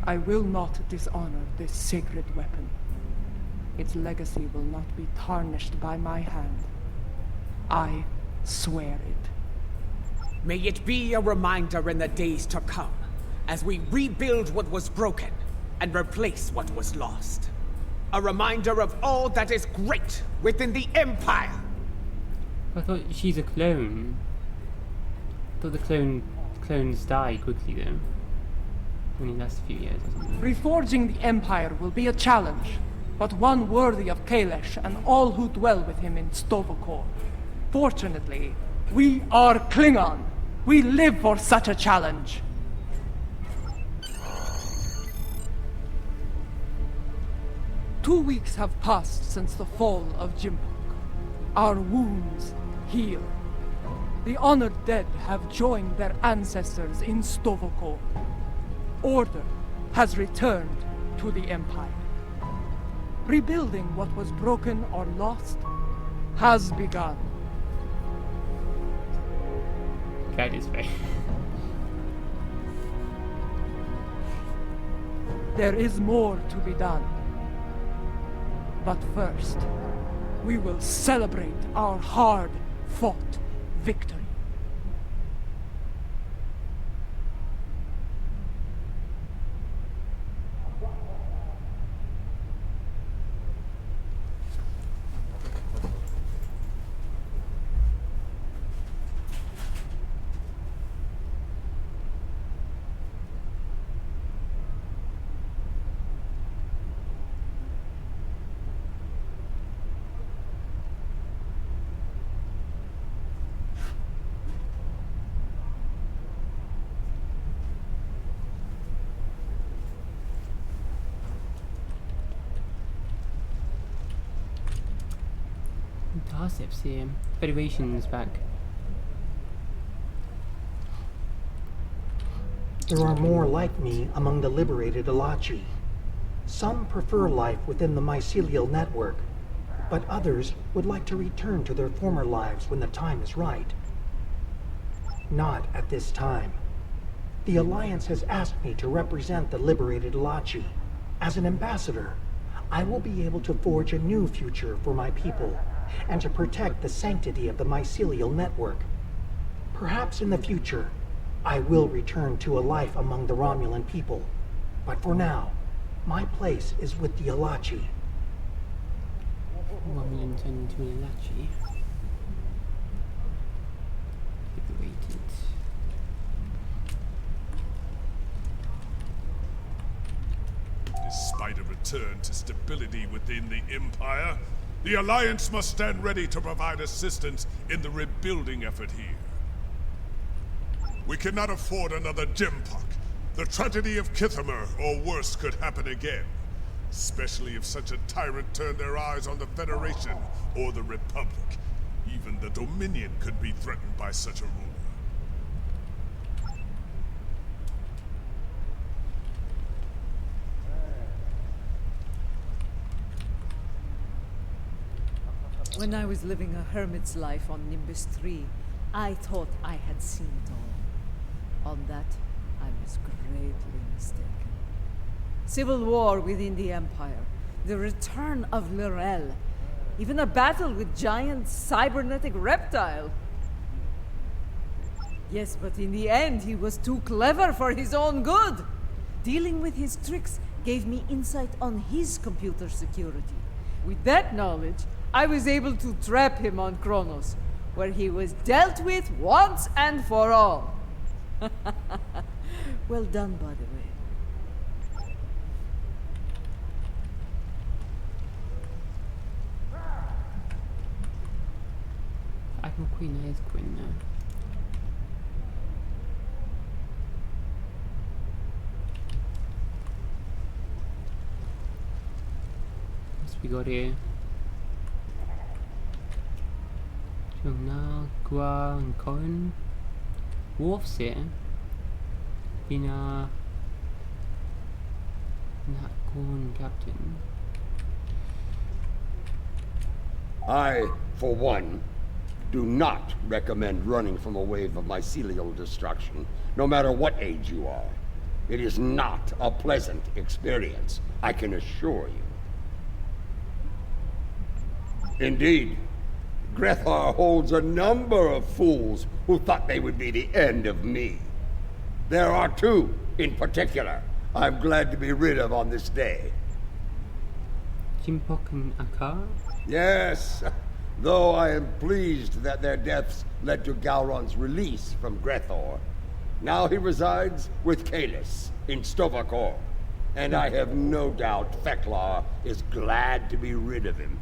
S2: I will not dishonor this sacred weapon. Its legacy will not be tarnished by my hand. I swear it.
S5: May it be a reminder in the days to come, as we rebuild what was broken and replace what was lost. A reminder of all that is great within the Empire!
S1: I thought she's a clone. I thought the clones die quickly though. Only lasts a few years or something.
S2: Reforging the Empire will be a challenge, but one worthy of Kalish and all who dwell with him in Stovokor. Fortunately, we are Klingon. We live for such a challenge. Two weeks have passed since the fall of Jimpok. Our wounds heal. The honored dead have joined their ancestors in Stovokor. Order has returned to the Empire. Rebuilding what was broken or lost has begun.
S1: out this way.
S2: There is more to be done. But first, we will celebrate our hard-fought victory.
S1: Tarcep's here. Federation's back.
S10: There are more like me among the liberated Alachi. Some prefer life within the mycelial network, but others would like to return to their former lives when the time is right. Not at this time. The Alliance has asked me to represent the liberated Alachi. As an ambassador, I will be able to forge a new future for my people, and to protect the sanctity of the mycelial network. Perhaps in the future, I will return to a life among the Romulan people, but for now, my place is with the Alachi.
S1: Romulan turned into an Alachi. Liberated.
S9: Despite a return to stability within the Empire, the Alliance must stand ready to provide assistance in the rebuilding effort here. We cannot afford another Jempok. The tragedy of Kithamer, or worse, could happen again. Especially if such a tyrant turned their eyes on the Federation or the Republic. Even the Dominion could be threatened by such a ruler.
S4: When I was living a hermit's life on Nimbus 3, I thought I had seen it all. On that, I was greatly mistaken. Civil war within the Empire, the return of Lorel, even a battle with giant cybernetic reptile. Yes, but in the end, he was too clever for his own good. Dealing with his tricks gave me insight on his computer security. With that knowledge, I was able to trap him on Kronos, where he was dealt with once and for all. Well done, by the way.
S1: Admiral Queen is Queen now. What's we got here? Jungna, Gua, and Corin. Worf's here. Not Gorn, Captain.
S3: I, for one, do not recommend running from a wave of mycelial destruction, no matter what age you are. It is not a pleasant experience, I can assure you. Indeed, Grethar holds a number of fools who thought they would be the end of me. There are two, in particular, I'm glad to be rid of on this day.
S1: Jempok and Akar?
S3: Yes, though I am pleased that their deaths led to Gowron's release from Grethor. Now he resides with Kalis in Stovakor, and I have no doubt Theklar is glad to be rid of him.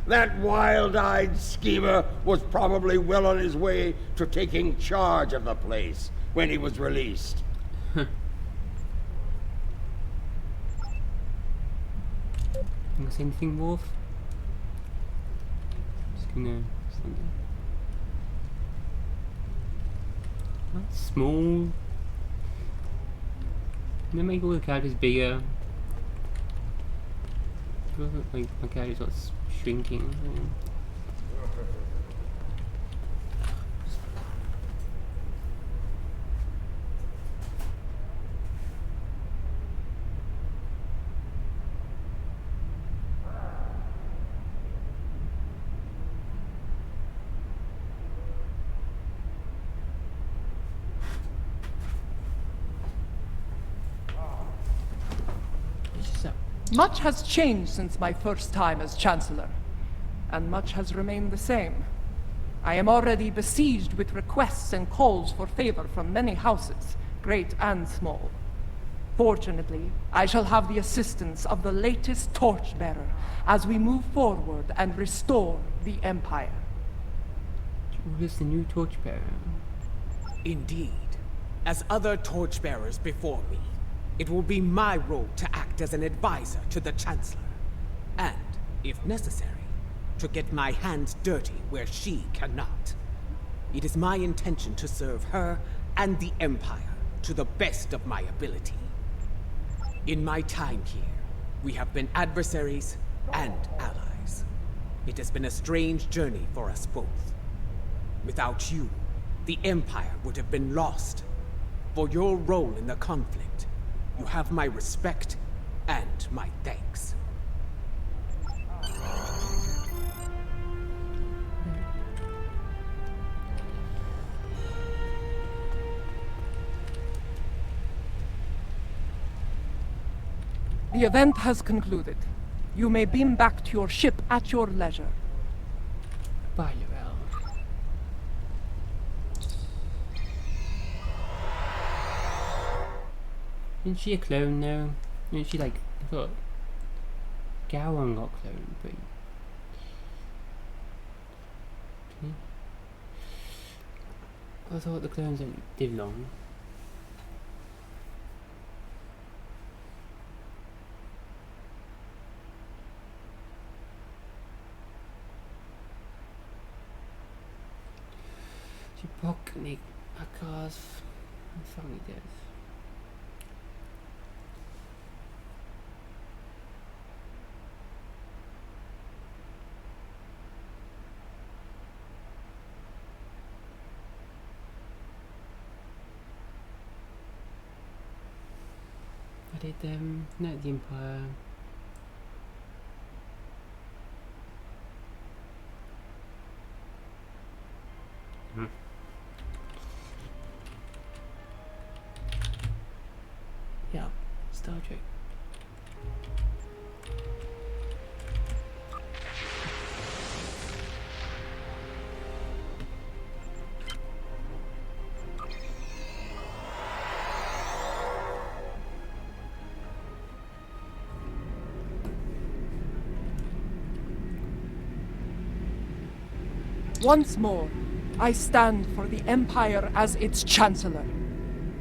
S3: That wild-eyed schemer was probably well on his way to taking charge of the place when he was released.
S1: You gonna say anything, Worf? Just gonna send it. That's small. They make all the characters bigger. It doesn't like my character's not shrinking.
S2: Much has changed since my first time as Chancellor, and much has remained the same. I am already besieged with requests and calls for favor from many houses, great and small. Fortunately, I shall have the assistance of the latest torchbearer as we move forward and restore the Empire.
S1: Who is the new torchbearer?
S5: Indeed. As other torchbearers before me, it will be my role to act as an advisor to the Chancellor. And, if necessary, to get my hands dirty where she cannot. It is my intention to serve her and the Empire to the best of my ability. In my time here, we have been adversaries and allies. It has been a strange journey for us both. Without you, the Empire would have been lost. For your role in the conflict, you have my respect and my thanks.
S2: The event has concluded. You may beam back to your ship at your leisure.
S1: Bye, Lorel. Isn't she a clone now? Isn't she like, I thought Gowron got cloned, but I thought the clones didn't live long. Poknik, Akars, family death. I did not the Empire. Yeah, Star Trek.
S2: Once more, I stand for the Empire as its Chancellor.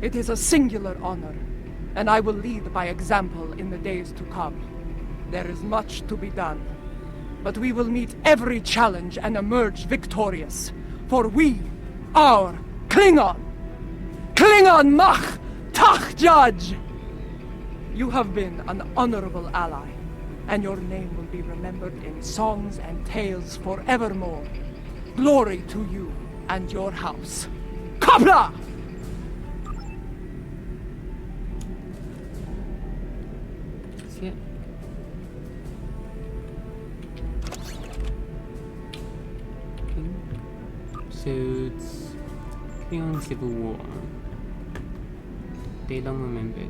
S2: It is a singular honor, and I will lead by example in the days to come. There is much to be done, but we will meet every challenge and emerge victorious. For we are Klingon! Klingon Mach Tach Judge! You have been an honorable ally, and your name will be remembered in songs and tales forevermore. Glory to you and your house. Kapla!
S1: That's it. Okay. So it's Klingon Civil War. Day long remembered.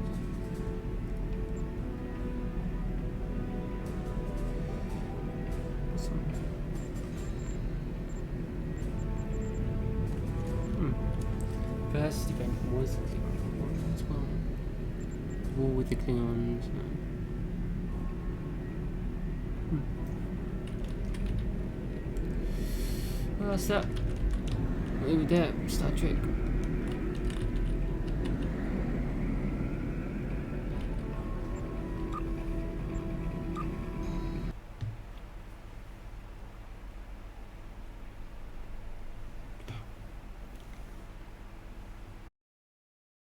S1: First event was the Klingon War as well. War with the Klingons. Well, that's that. Maybe that Star Trek.